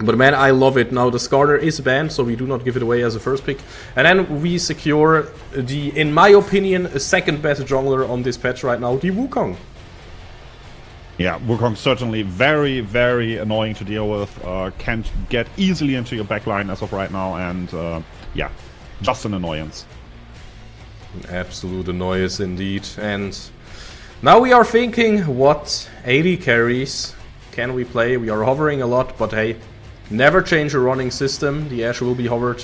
But man, I love it. Now the Skarner is banned, so we do not give it away as a first pick. And then we secure the, in my opinion, second best jungler on this patch right now, the Wukong. Yeah, Wukong certainly very, very annoying to deal with. Can't get easily into your backline as of right now, and yeah, just an annoyance. An absolute annoyance indeed. And now we are thinking, what AD carries can we play? We are hovering a lot, but hey, never change a running system. The Ashe will be hovered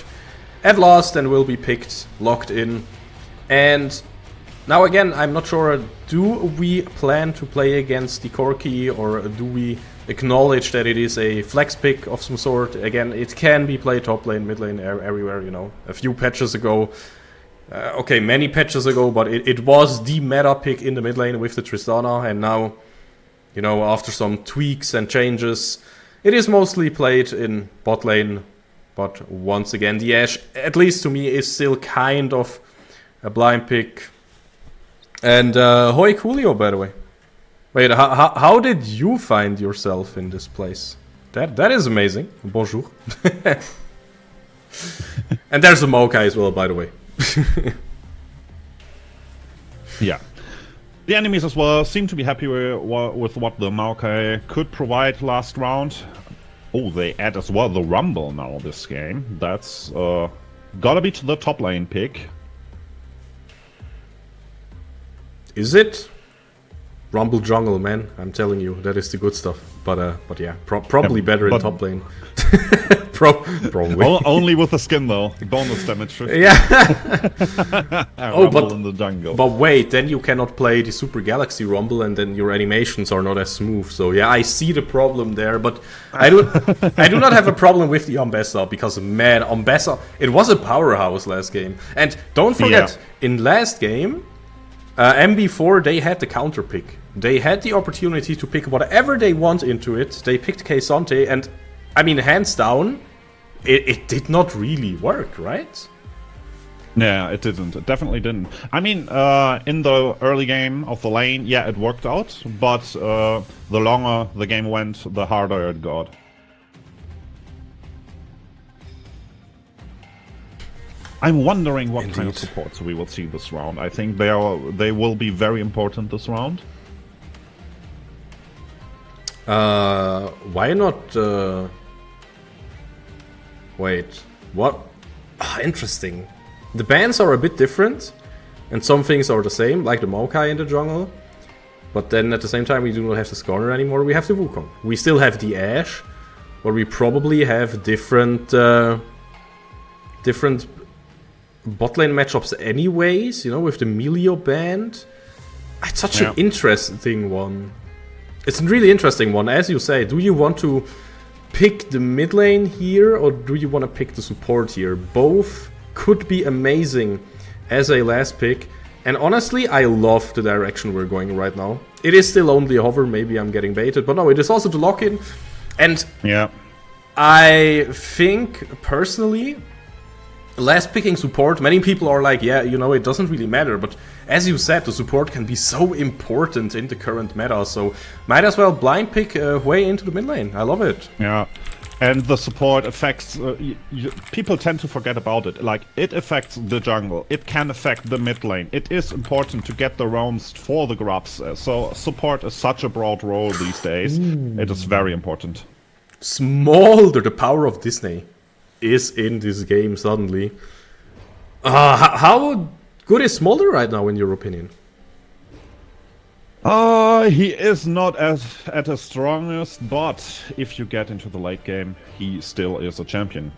at last and will be picked, locked in. And now again, I'm not sure, do we plan to play against the Corki, or do we acknowledge that it is a flex pick of some sort? Again, it can be played top lane, mid lane, everywhere, you know. A few patches ago, okay, many patches ago, but it was the meta pick in the mid lane with the Tristana, and now, you know, after some tweaks and changes, it is mostly played in bot lane. But once again, the Ashe, at least to me, is still kind of a blind pick. And hoi Coolio, by the way. Wait, how did you find yourself in this place? That is amazing. Bonjour. And there's a Maokai as well, by the way. Yeah. The enemies as well seem to be happy with what the Maokai could provide last round. Oh, they add as well the Rumble now this game. That's gotta be to the top lane pick. Is it? Rumble jungle, man. I'm telling you, that is the good stuff. But yeah, probably better in top lane. Probably. Only with the skin though. Bonus damage. Yeah. Oh, but in the jungle. But wait, then you cannot play the Super Galaxy Rumble, and then your animations are not as smooth. So yeah, I see the problem there. But I do not have a problem with the Ambessa, because man, Ambessa, it was a powerhouse last game. And don't forget, in last game, MB4, they had the counter pick. They had the opportunity to pick whatever they want into it. They picked Keisante, and I mean, hands down, it did not really work, right? Yeah, it didn't. It definitely didn't. I mean, in the early game of the lane, yeah, it worked out. But the longer the game went, the harder it got. I'm wondering what kind of supports we will see this round. I think they will be very important this round. Why not? Wait, what? Interesting. The bans are a bit different, and some things are the same, like the Maokai in the jungle. But then at the same time, we do not have the Skarner anymore. We have the Wukong. We still have the Ashe, but we probably have different bot lane matchups anyways, you know, with the Melio band. It's such an interesting one. It's a really interesting one, as you say. Do you want to pick the mid lane here, or do you want to pick the support here? Both could be amazing as a last pick. And honestly, I love the direction we're going right now. It is still only a hover, maybe I'm getting baited, but no, it is also the lock-in. And Yeah. I think, personally, last picking support, many people are like, yeah, you know, it doesn't really matter, but as you said, the support can be so important in the current meta, so might as well blind pick way into the mid lane. I love it. Yeah. And the support affects... people tend to forget about it. Like, it affects the jungle. It can affect the mid lane. It is important to get the roams for the grubs. So support is such a broad role these days. Ooh. It is very important. Smolder, the power of Disney, is in this game suddenly. How good is Smolder right now, in your opinion? He is not at his strongest, but if you get into the late game, he still is a champion.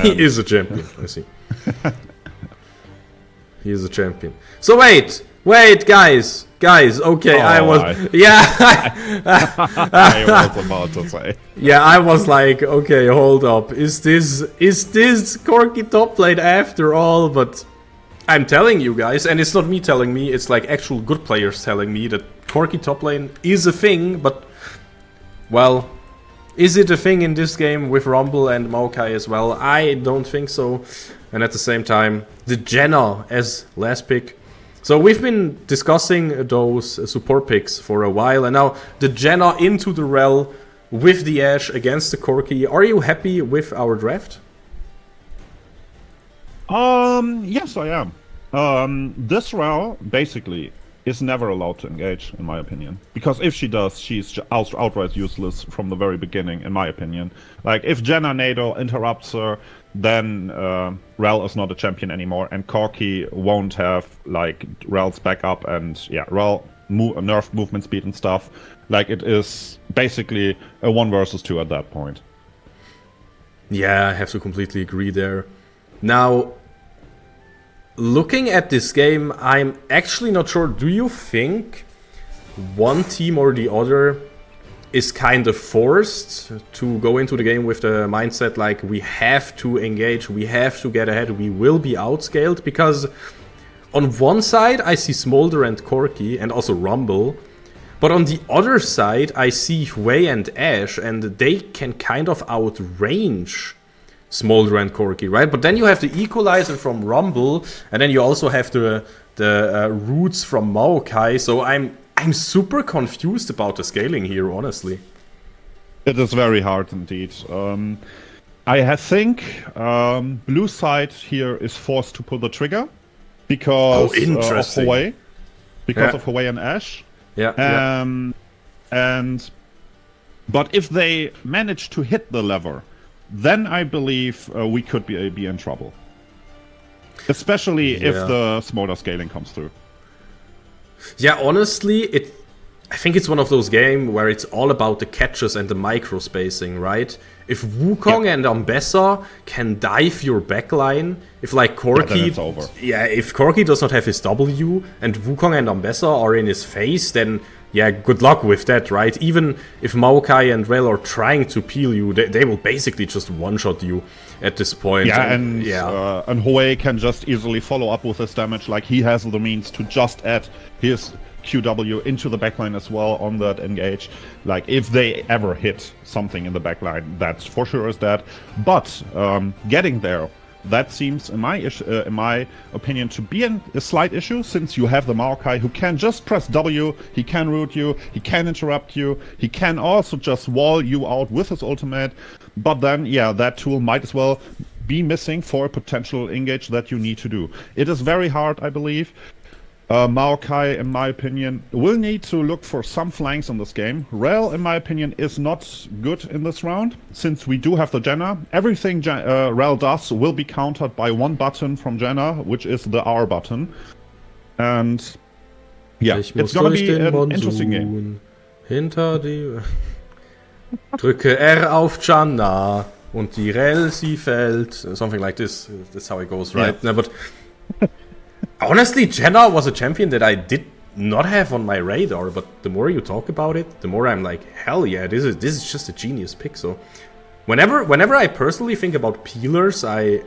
He is a champion, I see. He is a champion. So wait, guys, okay, I was... Yeah! I was about to say. Yeah, I was like, okay, hold up. Is this Corky top lane after all? But I'm telling you guys, and it's not me telling me, it's like actual good players telling me that Corky top lane is a thing, but... Well, is it a thing in this game with Rumble and Maokai as well? I don't think so. And at the same time, the Jenna as last pick. So we've been discussing those support picks for a while, and now the Jenna into the Rel with the Ashe against the Corky. Are you happy with our draft? Yes, I am. This Rel, basically, is never allowed to engage, in my opinion. Because if she does, she's outright useless from the very beginning, in my opinion. Like, if Jenna Nado interrupts her, then Rel is not a champion anymore, and Corky won't have, like, Rel's backup, and, yeah, Rel nerfed movement speed and stuff. Like, it is basically a 1 versus 2 at that point. Yeah, I have to completely agree there. Now, looking at this game, I'm actually not sure. Do you think one team or the other is kind of forced to go into the game with the mindset like we have to engage, we have to get ahead, we will be outscaled? Because on one side I see Smolder and Corky and also Rumble, but on the other side I see Hui and Ashe, and they can kind of outrange Smolder and Corky, right? But then you have the equalizer from Rumble, and then you also have the roots from Maokai. So I'm super confused about the scaling here, honestly. It is very hard indeed. I think blue side here is forced to pull the trigger because of Hui, of Hui and Ashe. Yeah. But if they manage to hit the lever, then I believe we could be in trouble. Especially if the Smolder scaling comes through. Yeah, honestly, I think it's one of those games where it's all about the catches and the micro spacing, right? If Wukong and Ambessa can dive your backline, if like Corky... if Corky does not have his W and Wukong and Ambessa are in his face, then... Yeah, good luck with that, right? Even if Maokai and Rel are trying to peel you, they will basically just one-shot you at this point. Yeah, and Hui can just easily follow up with his damage. Like, he has the means to just add his QW into the backline as well on that engage. Like, if they ever hit something in the backline, that's for sure is that. But getting there, that seems, in my opinion, to be a slight issue, since you have the Maokai who can just press W, he can root you, he can interrupt you, he can also just wall you out with his ultimate. But then, yeah, that tool might as well be missing for a potential engage that you need to do. It is very hard, I believe. Maokai, in my opinion, will need to look for some flanks in this game. Rel, in my opinion, is not good in this round, since we do have the Jenna. Everything Rel does will be countered by one button from Jenna, which is the R button. And yeah, it's gonna be an interesting game. Hinter die... Drücke R auf Janna und die Rel sie fällt. Something like this. That's how it goes, right? Yeah. No, but... Honestly, Jenna was a champion that I did not have on my radar, but the more you talk about it, the more I'm like, hell yeah, this is just a genius pick. So whenever I personally think about peelers, I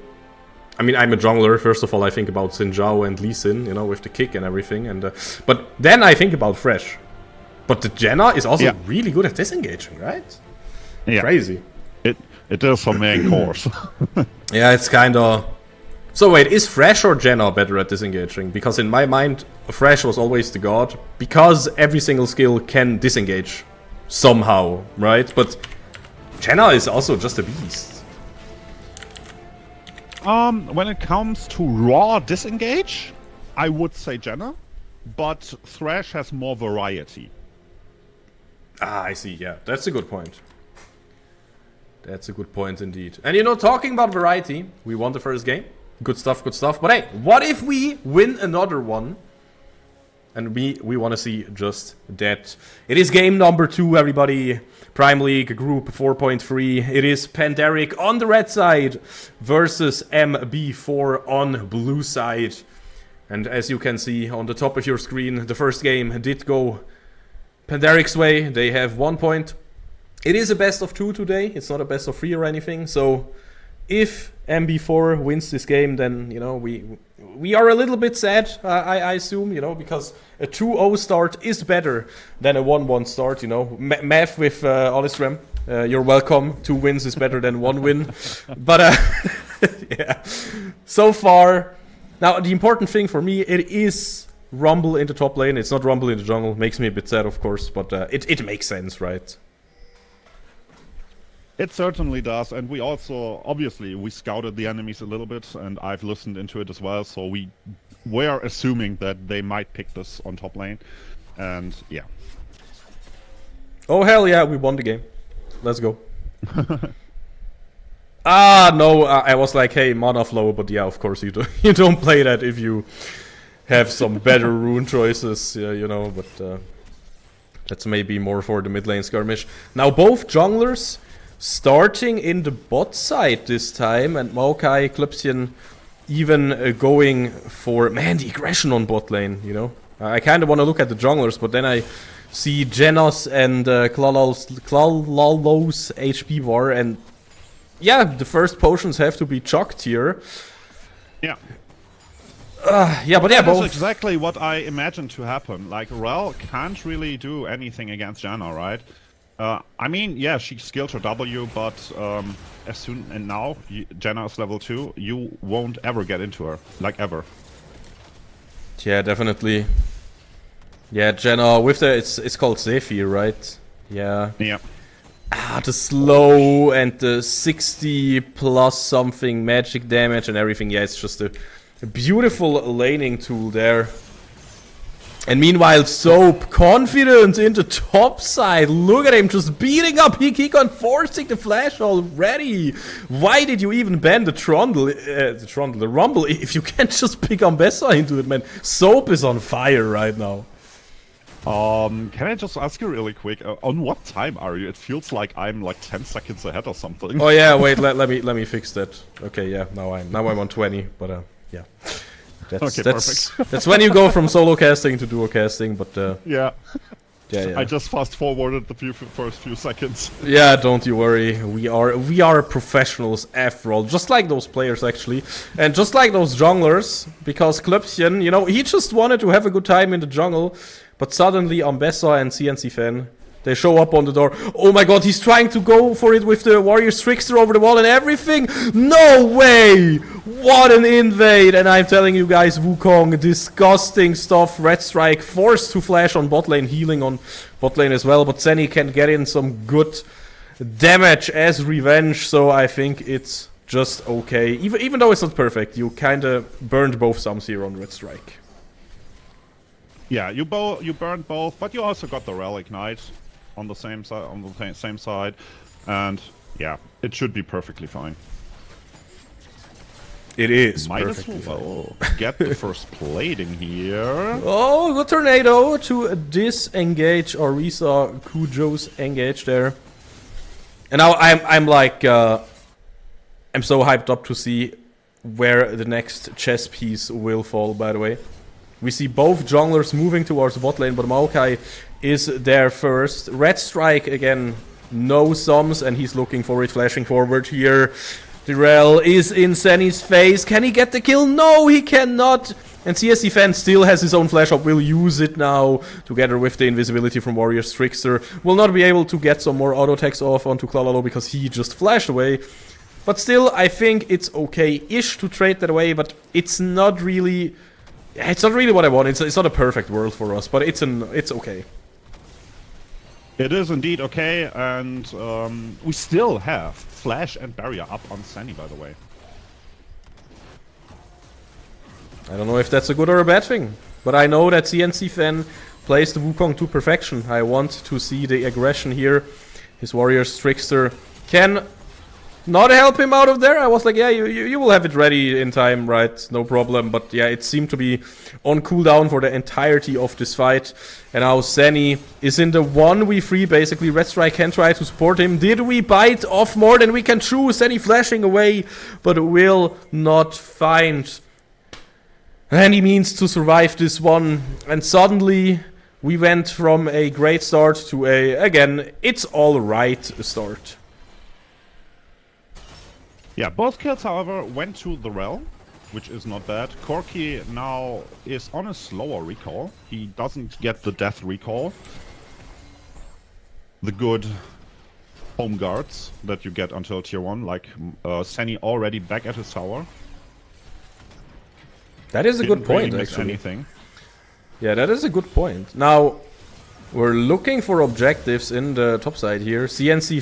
I mean, I'm a jungler. First of all, I think about Xin Zhao and Lee Sin, you know, with the kick and everything. And but then I think about Thresh. But the Janna is also really good at disengaging, right? Yeah. Crazy. It is for main course. Yeah, it's kind of... So wait, is Thresh or Janna better at disengaging? Because in my mind, Thresh was always the god. Because every single skill can disengage. Somehow, right? But Janna is also just a beast. When it comes to raw disengage, I would say Janna. But Thresh has more variety. Ah, I see, yeah. That's a good point. That's a good point indeed. And you know, talking about variety, we won the first game. Good stuff, good stuff. But hey, what if we win another one? And we want to see just that. It is game number 2, everybody. Prime League Group 4.3. It is Pandaric on the red side versus MB4 on blue side. And as you can see on the top of your screen, the first game did go Pandaric's way. They have 1 point. It is a best of 2 today. It's not a best of 3 or anything. So if MB4 wins this game, then, you know, we are a little bit sad, I assume, you know, because a 2-0 start is better than a 1-1 start, you know. Math with Olistram, you're welcome. 2 wins is better than 1 win. But, yeah, so far. Now, the important thing for me, it is Rumble in the top lane. It's not Rumble in the jungle. Makes me a bit sad, of course, but it makes sense, right? It certainly does, and we also, obviously, we scouted the enemies a little bit, and I've listened into it as well, so we were assuming that they might pick this on top lane, and yeah. Oh, hell yeah, we won the game. Let's go. No, I was like, hey, mana flow, but yeah, of course you don't play that if you have some better rune choices, you know, but that's maybe more for the mid lane skirmish. Now, both junglers starting in the bot side this time, and Maokai, Klipsian even going for, man, the aggression on bot lane, you know. I kind of want to look at the junglers, but then I see Genos and Klalalo's HP bar, and yeah, the first potions have to be chucked here. Yeah. Yeah, but yeah, both. That's exactly what I imagined to happen. Like, Rel can't really do anything against Janna, right? I mean, yeah, she skilled her W, but as soon and now Janna is level 2, you won't ever get into her, like ever. Yeah, definitely. Yeah, Janna with the it's called Zephyr, right? Yeah. Yeah. The slow and the 60 plus something magic damage and everything. Yeah, it's just a beautiful laning tool there. And meanwhile, Soap, confident in the top side. Look at him just beating up. He on forcing the flash already. Why did you even ban the the Rumble, if you can't just pick Ambessa into it, man? Soap is on fire right now. Can I just ask you really quick, on what time are you? It feels like I'm like 10 seconds ahead or something. Oh yeah, wait, let me fix that. Okay, yeah, now I'm on 20, but yeah. That's when you go from solo casting to duo casting, but yeah. Yeah. I just fast forwarded the first few seconds. Yeah, don't you worry. We are professionals after all, just like those players actually, and just like those junglers. Because Klipsian, you know, he just wanted to have a good time in the jungle, but suddenly Ambessa and CNC Fan, they show up on the door. Oh my god, he's trying to go for it with the Warrior's Trickster over the wall and everything. No way! What an invade! And I'm telling you guys, Wukong, disgusting stuff. Red Strike forced to flash on bot lane, healing on bot lane as well. But Zenny can get in some good damage as revenge, so I think it's just okay. Even though it's not perfect, you kinda burned both sums here on Red Strike. Yeah, you burned both, but you also got the Relic Knight on the same side, and yeah, it should be perfectly fine. It is Might perfectly as well get the first plating here. Oh, good tornado to disengage Orisa. Kujo's engage there. And now I'm like I'm so hyped up to see where the next chess piece will fall, by the way. We see both junglers moving towards the bot lane, but Maokai is there first. Red Strike again, no sums, and he's looking for it, flashing forward here. The rel is in Zenny's face. Can he get the kill? No, he cannot. And CSC Fan still has his own flash up, will use it now, together with the invisibility from Warrior's Trickster. Will not be able to get some more auto attacks off onto Klalalo because he just flashed away. But still, I think it's okay-ish to trade that away, but it's not really... It's not really what I want. It's not a perfect world for us, but it's okay. It is indeed okay, and we still have Flash and Barrier up on Sunny, by the way. I don't know if that's a good or a bad thing, but I know that CNC Fan plays the Wukong to perfection. I want to see the aggression here. His Warrior's Trickster can not help him out of there. I was like, yeah, you will have it ready in time, right? No problem. But yeah, it seemed to be on cooldown for the entirety of this fight. And now Zenny is in the 1v3 basically. Red Strike can try to support him. Did we bite off more than we can chew? Zenny flashing away, but will not find any means to survive this one. And suddenly we went from a great start to a, again, it's alright start. Yeah, both kills, however, went to the Rel, which is not bad. Corki now is on a slower recall. He doesn't get the death recall. The good home guards that you get until tier 1, like Senny already back at his tower. That is a good point, really actually. Anything. Yeah, that is a good point. Now, we're looking for objectives in the top side here. CNC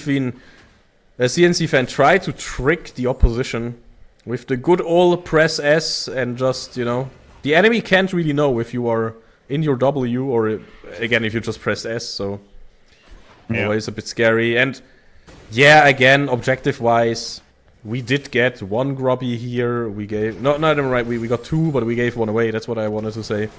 Fan tried to trick the opposition with the good old press S and just, you know, the enemy can't really know if you are in your W or, again, if you just press S, so always a bit scary. And yeah, again, objective-wise, we did get one grubby here. We gave, no, never mind, we got two, but we gave one away. That's what I wanted to say.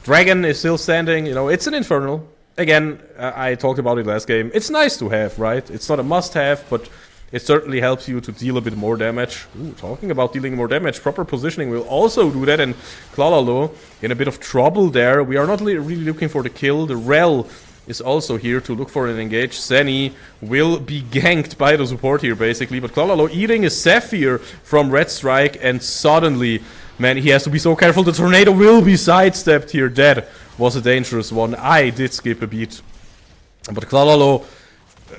Dragon is still standing, you know, it's an Infernal. Again, I talked about it last game. It's nice to have, right? It's not a must-have, but it certainly helps you to deal a bit more damage. Ooh, talking about dealing more damage, proper positioning will also do that, and Klalalo in a bit of trouble there. We are not really looking for the kill. The Rel is also here to look for an engage. Zenny will be ganked by the support here, basically, but Klalalo eating a Sapphire from Red Strike, and suddenly, man, he has to be so careful. The Tornado will be sidestepped here. That was a dangerous one. I did skip a beat. But Klalalo,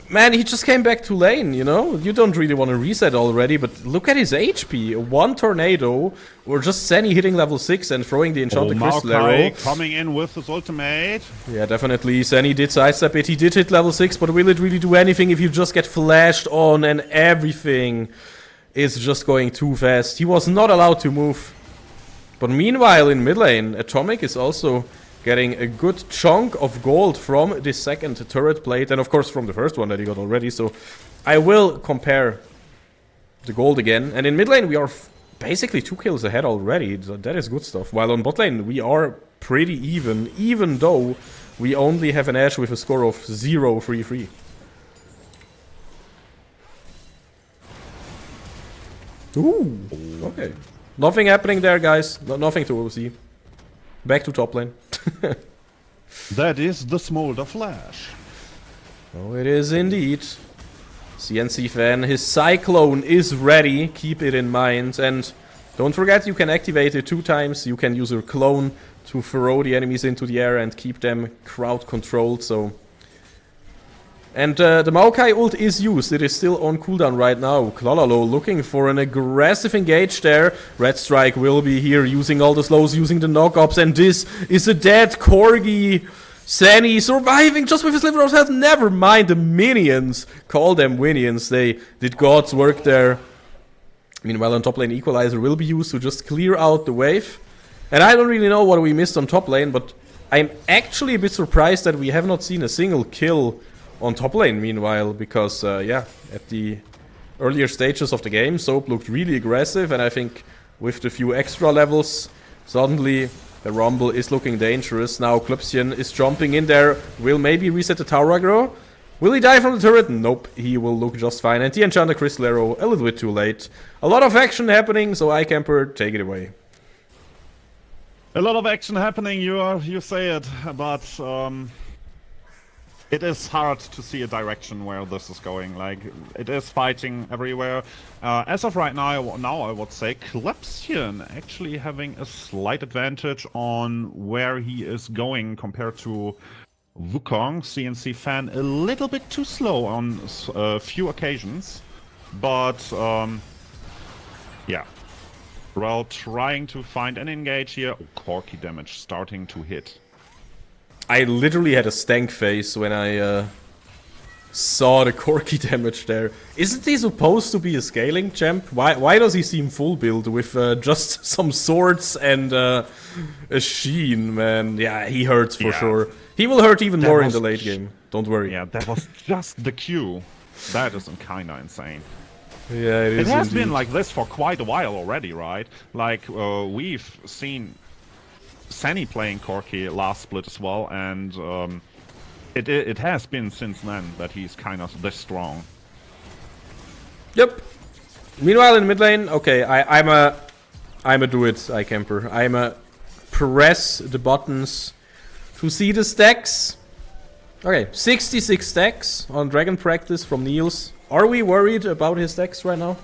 man, he just came back to lane, you know? You don't really want to reset already, but look at his HP. One Tornado, or just Zenny hitting level 6 and throwing the Enchanted Crystal Arrow. Coming in with his ultimate. Yeah, definitely. Zenny did sidestep it. He did hit level 6, but will it really do anything if you just get flashed on and everything is just going too fast? He was not allowed to move. But meanwhile, in mid lane, Atomic is also getting a good chunk of gold from this second turret plate, and of course from the first one that he got already, so I will compare the gold again. And in mid lane we are basically 2 kills ahead already, so that is good stuff. While on bot lane we are pretty even though we only have an Ashe with a score of 0-3-3. Ooh, okay. Nothing happening there, guys. Nothing to see. Back to top lane. That is the Smolder Flash. Oh, it is indeed. CNC Fan, his Cyclone is ready. Keep it in mind. And don't forget, you can activate it 2 times. You can use your clone to throw the enemies into the air and keep them crowd controlled. So. And the Maokai ult is used. It is still on cooldown right now. Klalalo looking for an aggressive engage there. Red Strike will be here using all the slows, using the knockups. And this is a dead Corgi. Zenny surviving just with his sliver of health. Never mind the minions. Call them minions. They did God's work there. Meanwhile, on top lane, Equalizer will be used to just clear out the wave. And I don't really know what we missed on top lane, but I'm actually a bit surprised that we have not seen a single kill on top lane, meanwhile, because, yeah, at the earlier stages of the game, Soap looked really aggressive, and I think with the few extra levels, suddenly the Rumble is looking dangerous. Now Klipsian is jumping in there, will maybe reset the tower aggro. Will he die from the turret? Nope, he will look just fine. And the Enchanted Crystal Arrow, a little bit too late. A lot of action happening, so iCamper, take it away. A lot of action happening, you say it, but it is hard to see a direction where this is going. Like, it is fighting everywhere. As of right now, I would say Clepsion actually having a slight advantage on where he is going compared to Wukong. CNC Fan a little bit too slow on a few occasions. But, yeah. Rel trying to find an engage here. Oh, Corki damage starting to hit. I literally had a stank face when I saw the Corki damage there. Isn't he supposed to be a scaling champ? Why does he seem full build with just some swords and a sheen, man? Yeah, he hurts for sure. He will hurt even more in the late game. Don't worry. Yeah, that was just the Q. That is kinda insane. Yeah, it is. It has been like this for quite a while already, right? Like, we've seen Sunny playing Corki last split as well, and it has been since then that he's kind of this strong. Yep. Meanwhile, in mid lane, okay, I'm a do it, I camper. I'm a press the buttons to see the stacks. Okay, 66 stacks on Dragon Practice from Niels. Are we worried about his stacks right now?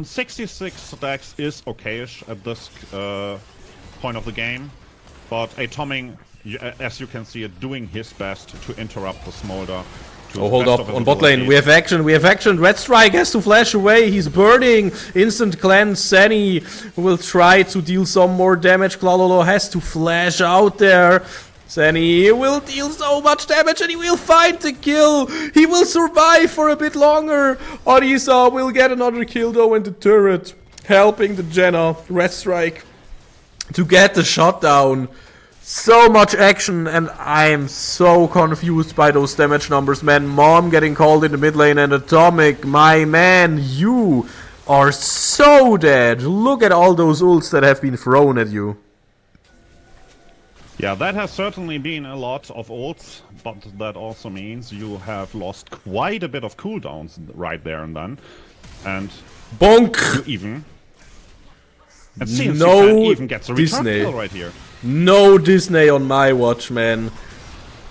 66 stacks is okayish at this point of the game, but Atomic, as you can see, it doing his best to interrupt the Smolder. Oh, hold up, on bot lane, we have action, Red Strike has to flash away, he's burning, instant cleanse, Seni will try to deal some more damage, Klololo has to flash out there. Seni will deal so much damage and he will find the kill. He will survive for a bit longer. Orisa will get another kill though in the turret, helping the Jenna, Red Strike, to get the shot down. So much action and I am so confused by those damage numbers, man. Mom getting called in the mid lane and Atomic, my man, you are so dead. Look at all those ults that have been thrown at you. Yeah, that has certainly been a lot of ults, but that also means you have lost quite a bit of cooldowns right there and then. And bonk! You even... And CNC no even gets a return kill right here. No Disney on my watch, man.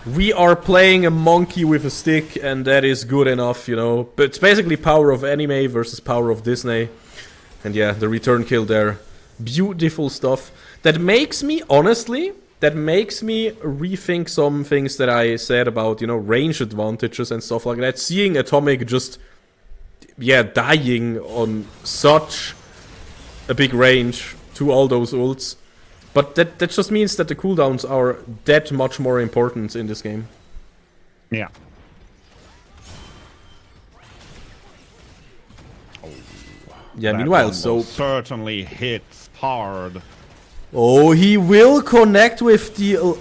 We are playing a monkey with a stick and that is good enough, you know. But it's basically power of anime versus power of Disney. And yeah, the return kill there. Beautiful stuff. That makes me, honestly... That makes me rethink some things that I said about, you know, range advantages and stuff like that. Seeing Atomic just, yeah, dying on such a big range to all those ults. But that just means that the cooldowns are that much more important in this game. Yeah. Oh. Yeah, meanwhile, so... certainly hits hard. Oh, he will connect with the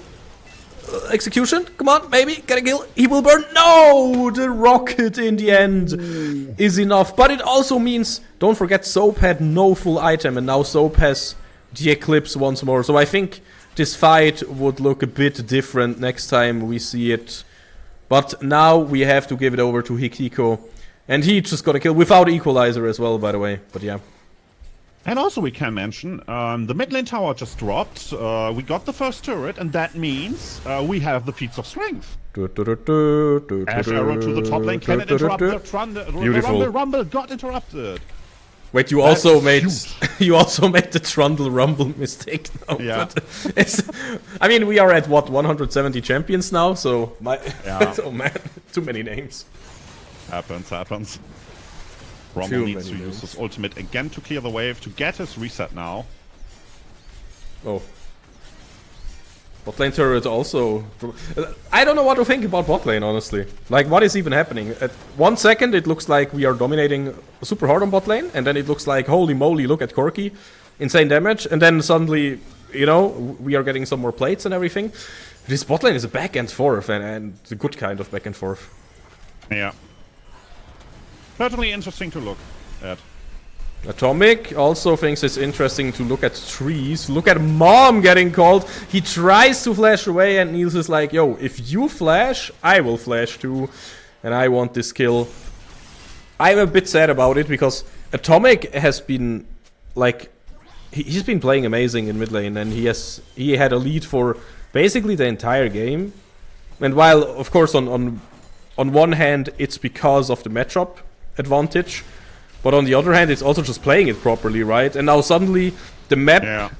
execution. Come on, maybe get a kill. He will burn. No, the rocket in the end is enough. But it also means, don't forget, Soap had no full item, and now Soap has the Eclipse once more. So I think this fight would look a bit different next time we see it. But now we have to give it over to Hikiko, and he just got a kill without Equalizer as well, by the way. But yeah. And also we can mention, the mid lane tower just dropped, we got the first turret, and that means we have the Feats of Strength. Ash arrow to the top lane, can it interrupt the Rumble got interrupted. Wait, you also made the Trundle Rumble mistake now. Yeah. I mean, we are at what, 170 champions now, so yeah. Oh man, too many names. Happens. Rumble needs to use his ultimate again to clear the wave, to get his reset now. Oh. Bot lane turret also... I don't know what to think about bot lane, honestly. Like, what is even happening? At 1 second, it looks like we are dominating super hard on bot lane, and then it looks like, holy moly, look at Corki. Insane damage, and then suddenly, you know, we are getting some more plates and everything. This bot lane is a back and forth, and a good kind of back and forth. Yeah. Certainly interesting to look at. Atomic also thinks it's interesting to look at trees. Look at Mom getting called. He tries to flash away and Niels is like, yo, if you flash, I will flash too. And I want this kill. I'm a bit sad about it because Atomic has been, like, he's been playing amazing in mid lane. And he had a lead for basically the entire game. And while, of course, on one hand, it's because of the matchup advantage, but on the other hand, it's also just playing it properly, right? And now suddenly, the map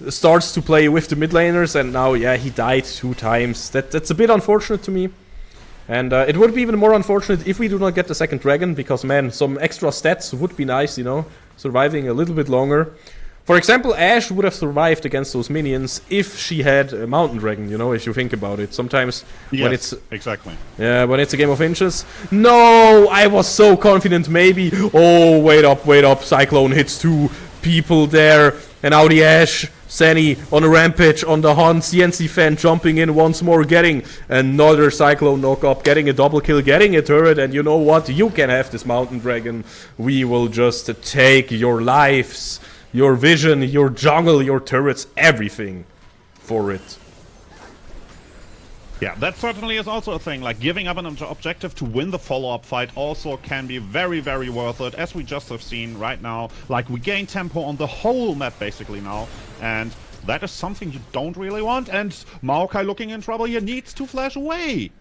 starts to play with the mid laners, and now, yeah, he died 2 times. That's a bit unfortunate to me. And it would be even more unfortunate if we do not get the second dragon, because, man, some extra stats would be nice, you know, surviving a little bit longer. For example, Ashe would have survived against those minions if she had a mountain dragon, you know, if you think about it. Sometimes when it's... exactly. Yeah, when it's a game of inches. No! I was so confident, maybe. Oh, wait up. Cyclone hits 2 people there. And now the Ashe, Sani on a rampage, on the hunt. CNC fan jumping in once more, getting another Cyclone knock-up, getting a double kill, getting a turret. And you know what? You can have this mountain dragon. We will just take your lives. Your vision, your jungle, your turrets, everything for it. Yeah, that certainly is also a thing. Like, giving up an objective to win the follow-up fight also can be very, very worth it, as we just have seen right now. Like, we gain tempo on the whole map, basically, now. And that is something you don't really want. And Maokai, looking in trouble here, needs to flash away.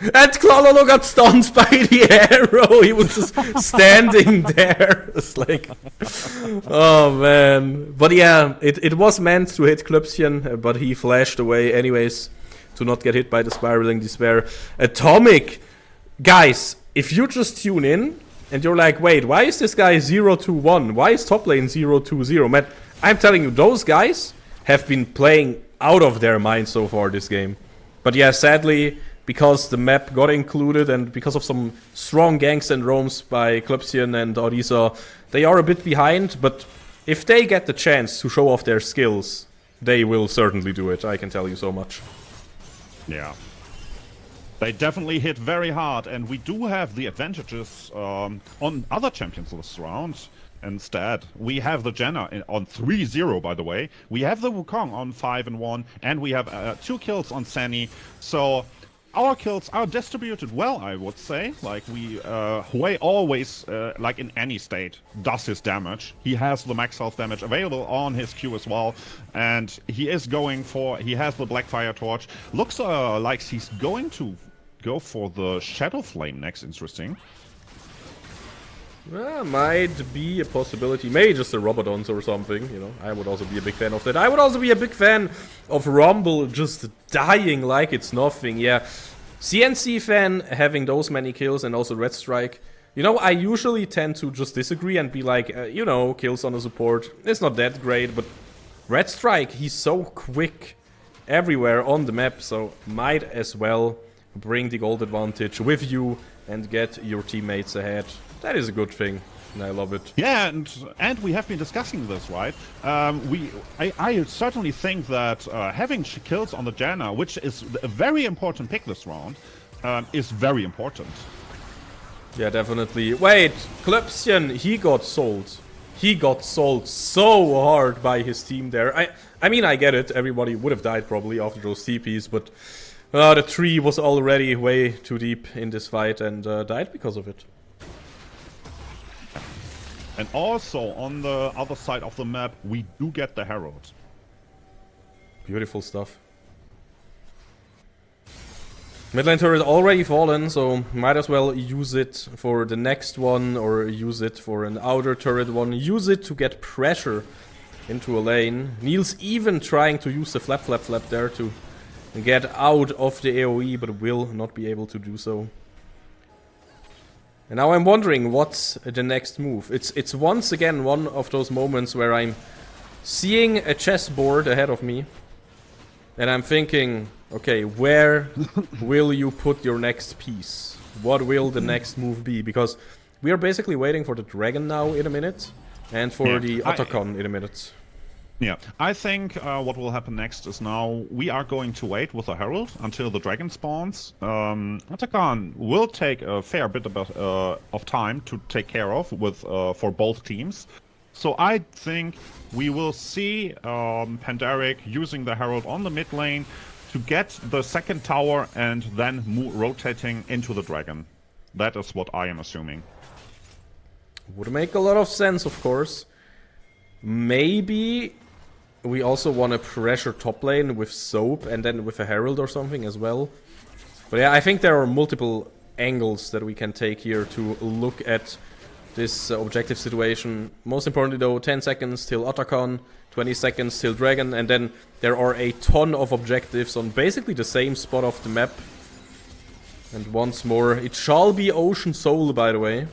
And Klololo got stunned by the arrow. He was just standing there. It's like, oh man. But yeah, it was meant to hit Klöpschen, but he flashed away anyways to not get hit by the spiraling despair. Atomic, guys, if you just tune in and you're like, wait, why is this guy 0-2-1? Why is top lane 0-2-0? Man, I'm telling you, those guys have been playing out of their mind so far this game. But yeah, sadly, because the map got included and because of some strong ganks and roams by Klöpschen and Orisa, they are a bit behind, but if they get the chance to show off their skills, they will certainly do it, I can tell you so much. Yeah. They definitely hit very hard, and we do have the advantages on other champions this round. Instead, we have the Janna on 3-0, by the way. We have the Wukong on 5-1, and we have 2 kills on Sani. So our kills are distributed well, I would say. Like, Hui always, like in any state, does his damage. He has the max health damage available on his Q as well. And he is going for... He has the Blackfire Torch. Looks like he's going to go for the Shadow Flame next. Interesting. Might be a possibility. Maybe just a Robodons or something, you know. I would also be a big fan of that. I would also be a big fan of Rumble just dying like it's nothing, yeah. CNC fan having those many kills and also Red Strike. You know, I usually tend to just disagree and be like, you know, kills on a support. It's not that great, but Red Strike, he's so quick everywhere on the map, so might as well bring the gold advantage with you and get your teammates ahead. That is a good thing, and I love it. Yeah, and we have been discussing this, right? I certainly think that having kills on the Janna, which is a very important pick this round, is very important. Yeah, definitely. Wait, Klöpschen, he got sold. He got sold so hard by his team there. I mean, I get it. Everybody would have died probably after those TPs, but the tree was already way too deep in this fight and died because of it. And also, on the other side of the map, we do get the Herald. Beautiful stuff. Mid lane turret already fallen, so might as well use it for the next one, or use it for an outer turret one. Use it to get pressure into a lane. Niels even trying to use the flap there to get out of the AoE, but will not be able to do so. And now I'm wondering what's the next move. It's once again one of those moments where I'm seeing a chessboard ahead of me and I'm thinking, okay, where will you put your next piece? What will the next move be? Because we are basically waiting for the dragon now in a minute and for the Otacon in a minute. Yeah, I think what will happen next is now we are going to wait with the Herald until the dragon spawns. Otacon will take a fair bit of time to take care of with for both teams. So I think we will see Pandaric using the Herald on the mid lane to get the second tower and then rotating into the dragon. That is what I am assuming. Would make a lot of sense, of course. Maybe we also want to pressure top lane with Soap and then with a Herald or something as well. But yeah, I think there are multiple angles that we can take here to look at this objective situation. Most importantly though, 10 seconds till Otacon, 20 seconds till Dragon, and then there are a ton of objectives on basically the same spot of the map. And once more, it shall be Ocean Soul, by the way.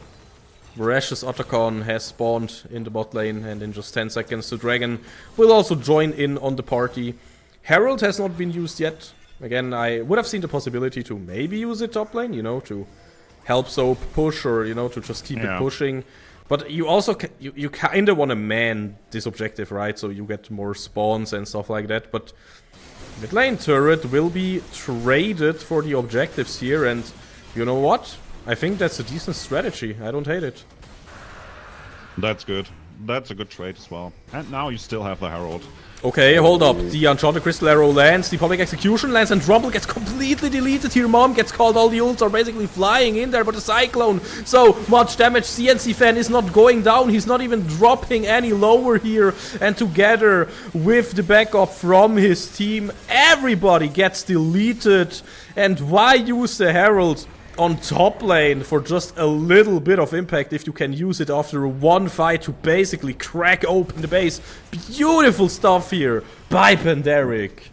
Vorash's Otacon has spawned in the bot lane, and in just 10 seconds the Dragon will also join in on the party. Herald has not been used yet. Again, I would have seen the possibility to maybe use it top lane, you know, to help Soap push, or, you know, to just keep it pushing. But you also, you kind of want to man this objective, right? So you get more spawns and stuff like that. But mid lane turret will be traded for the objectives here, and you know what? I think that's a decent strategy. I don't hate it. That's good. That's a good trade as well. And now you still have the Herald. Okay, hold up. The Enchanted Crystal Arrow lands, the Public Execution lands, and Rumble gets completely deleted here. Mom gets called, all the ults are basically flying in there, but the Cyclone, so much damage. CNC Fan is not going down, he's not even dropping any lower here. And together with the backup from his team, everybody gets deleted. And why use the Herald on top lane for just a little bit of impact if you can use it after one fight to basically crack open the base? Beautiful stuff here by Pandaric.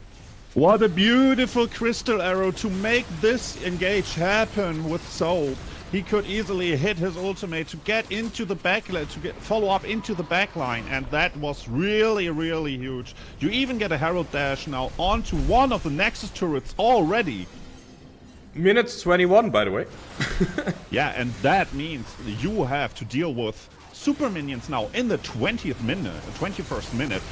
What a beautiful crystal arrow to make this engage happen with Soap. He could easily hit his ultimate to get into the backline, to follow up into the backline, and that was really, really huge. You even get a Herald Dash now onto one of the Nexus turrets already. Minute 21, by the way. Yeah, and that means you have to deal with super minions now in the 20th minute, 21st minute,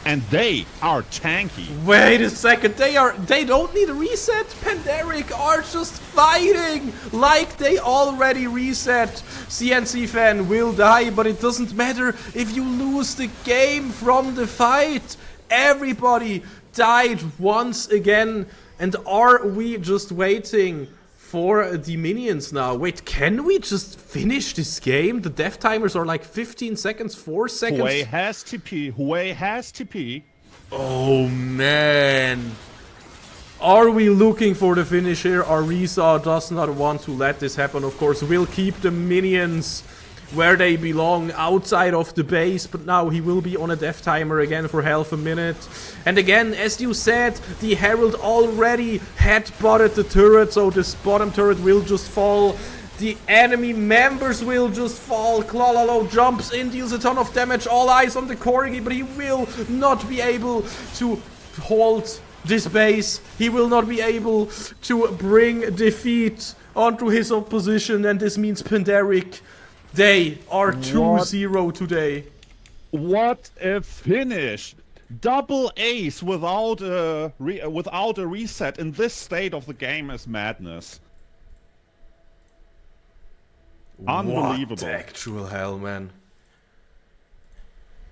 and they are tanky. Wait a second, they don't need a reset. Pandaric are just fighting like they already reset. CNC Fan will die, but it doesn't matter if you lose the game from the fight. Everybody died once again. And are we just waiting for the minions now? Wait, can we just finish this game? The death timers are like 15 seconds, 4 seconds. Hui has TP. Hui has TP. Oh, man. Are we looking for the finish here? Arisa does not want to let this happen. Of course, we'll keep the minions where they belong, outside of the base, but now he will be on a death timer again for half a minute. And again, as you said, the Herald already headbutted the turret, so this bottom turret will just fall. The enemy members will just fall. Klalalo jumps in, deals a ton of damage, all eyes on the Corgi, but he will not be able to hold this base. He will not be able to bring defeat onto his opposition, and this means Pandaric, they are 2-0 today. What a finish! Double ace without a reset in this state of the game is madness. Unbelievable. What the actual hell, man?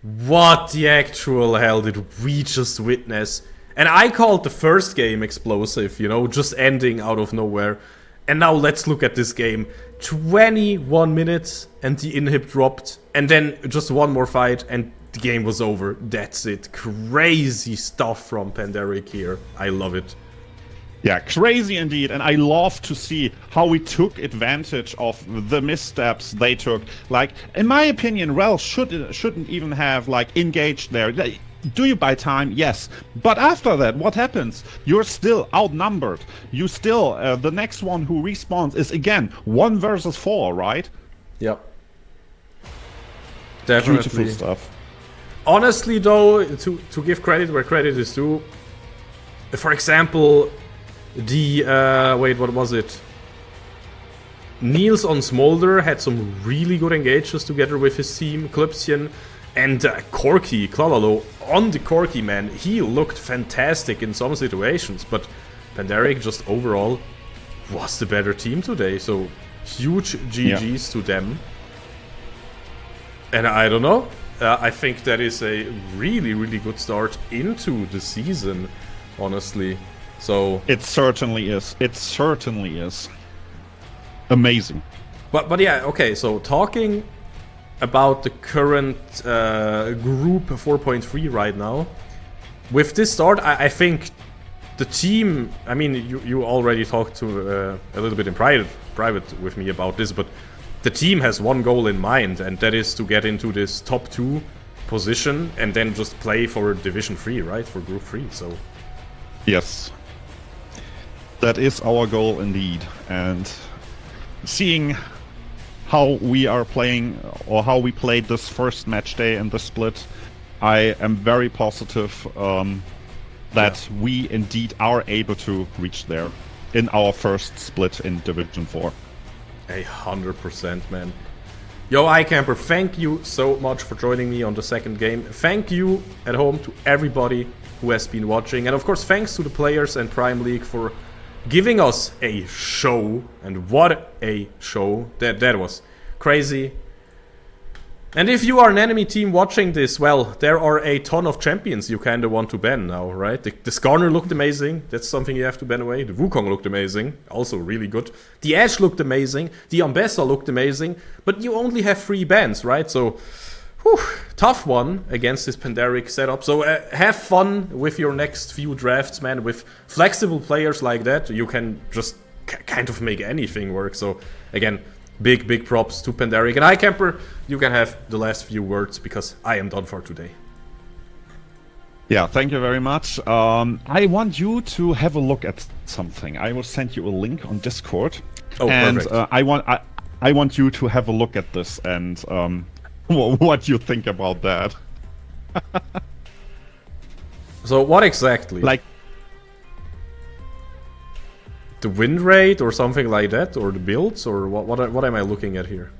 What the actual hell did we just witness? And I called the first game explosive, you know, just ending out of nowhere. And now let's look at this game. 21 minutes and the inhib dropped. And then just one more fight and the game was over. That's it. Crazy stuff from Pandaric here. I love it. Yeah, crazy indeed. And I love to see how we took advantage of the missteps they took. Like, in my opinion, Rel shouldn't even have, like, engaged there. Do you buy time? Yes. But after that, what happens? You're still outnumbered. You still, the next one who respawns is again 1 versus 4, right? Yep. Definitely. Beautiful stuff. Honestly though, to give credit where credit is due, for example, the, wait, what was it? Niels on Smolder had some really good engages together with his team, Klipsian. And Corki, Klalalo, on the Corki, man, he looked fantastic in some situations, but Pandaric just overall was the better team today, so huge GGs to them. And I don't know, I think that is a really, really good start into the season, honestly. So it certainly is. It certainly is. Amazing. But yeah, okay, so talking about the current group 4.3 right now. With this start, I think the team, I mean, you already talked to a little bit in private with me about this, but the team has one goal in mind, and that is to get into this top 2 position and then just play for Division 3, right? For Group 3, so... Yes. That is our goal indeed, and seeing how we are playing, or how we played this first match day in the split, I am very positive that we indeed are able to reach there in our first split in Division 4. 100%, man. Yo, iCamper, thank you so much for joining me on the second game. Thank you at home to everybody who has been watching. And of course, thanks to the players and Prime League for giving us a show. And what a show. That was crazy. And if you are an enemy team watching this, well, there are a ton of champions you kinda want to ban now, right? The Skarner looked amazing, that's something you have to ban away. The Wukong looked amazing, also really good. The Ashe looked amazing, the Ambessa looked amazing, but you only have 3 bans, right? So, whew, tough one against this Pandaric setup. So have fun with your next few drafts, man. With flexible players like that, you can just kind of make anything work. So, again, big props to Pandaric. And iCamper, you can have the last few words because I am done for today. Yeah, thank you very much. I want you to have a look at something. I will send you a link on Discord. Oh, and perfect. I want you to have a look at this and what you think about that. So what exactly? Like the win rate or something like that, or the builds, or what am I looking at here?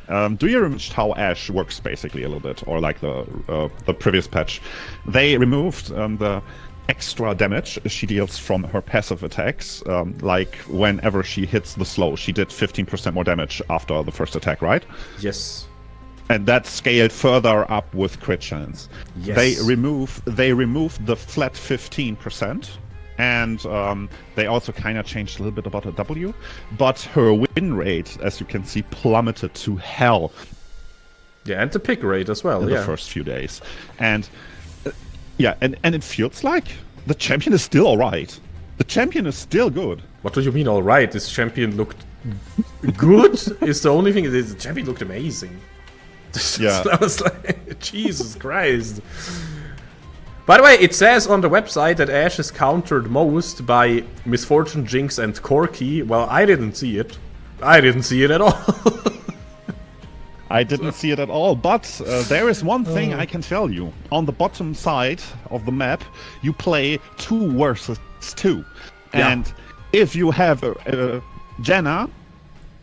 Do you remember how Ashe works basically a little bit, or like the previous patch? They removed the extra damage she deals from her passive attacks. Like whenever she hits the slow, she did 15% more damage after the first attack, right? Yes. And that scaled further up with crit chance. Yes. They remove the flat 15%. And they also kind of changed a little bit about her W, but her win rate, as you can see, plummeted to hell. Yeah, and the pick rate as well. In the first few days, and and it feels like the champion is still alright. The champion is still good. What do you mean alright? This champion looked good? Is the only thing. The champion looked amazing. Yeah, I was like, Jesus Christ. By the way, it says on the website that Ashe is countered most by Misfortune, Jinx, and Corki. Well, I didn't see it. I didn't see it at all. I didn't see it at all, but there is one thing I can tell you. On the bottom side of the map, you play 2 versus 2. Yeah. And if you have Janna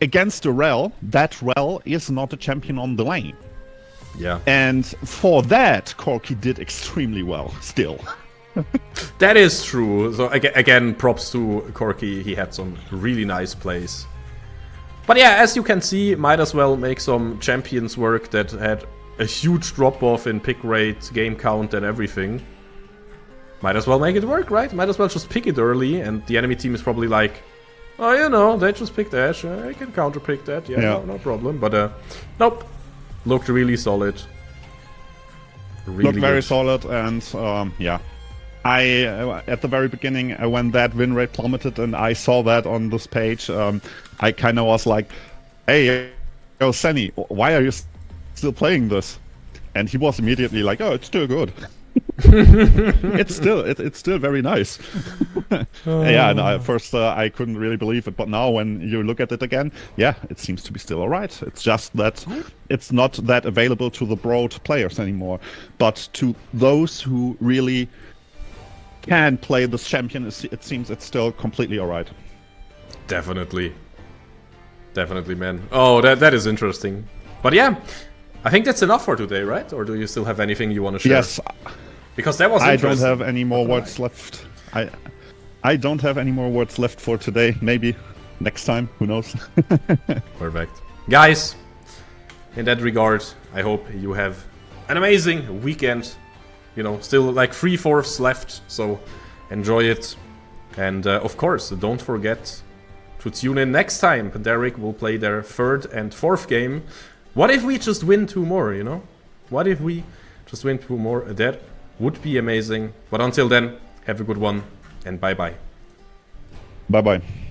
against a Rel, that Rel is not a champion on the lane. Yeah. And for that, Corki did extremely well, still. That is true. So again, props to Corki. He had some really nice plays. But yeah, as you can see, might as well make some champions work that had a huge drop-off in pick rate, game count, and everything. Might as well make it work, right? Might as well just pick it early, and the enemy team is probably like, oh, you know, they just picked Ashe. I can counter-pick that. Yeah. No problem. But nope. Looked really solid. Really Looked very good. solid, and yeah. I at the very beginning, when that win rate plummeted and I saw that on this page, I kind of was like, hey, yo, Senny, why are you still playing this? And he was immediately like, oh, it's still good. it's still very nice. Yeah, and at first I couldn't really believe it, but now when you look at it again, yeah, it seems to be still alright. It's just that it's not that available to the broad players anymore, but to those who really can play this champion, it seems it's still completely alright. Definitely, man. Oh, that is interesting. But yeah, I think that's enough for today, right? Or do you still have anything you want to share? Yes. Because that was I interesting. don't have any more words left. I don't have any more words left for today. Maybe next time. Who knows? Perfect. Guys, in that regard, I hope you have an amazing weekend. You know, still like 3/4 left, so enjoy it. And of course, don't forget to tune in next time. Pandaric will play their 3rd and 4th game. What if we just win 2 more, you know? What if we just win 2 more? That would be amazing. But until then, have a good one. and bye bye. Bye bye.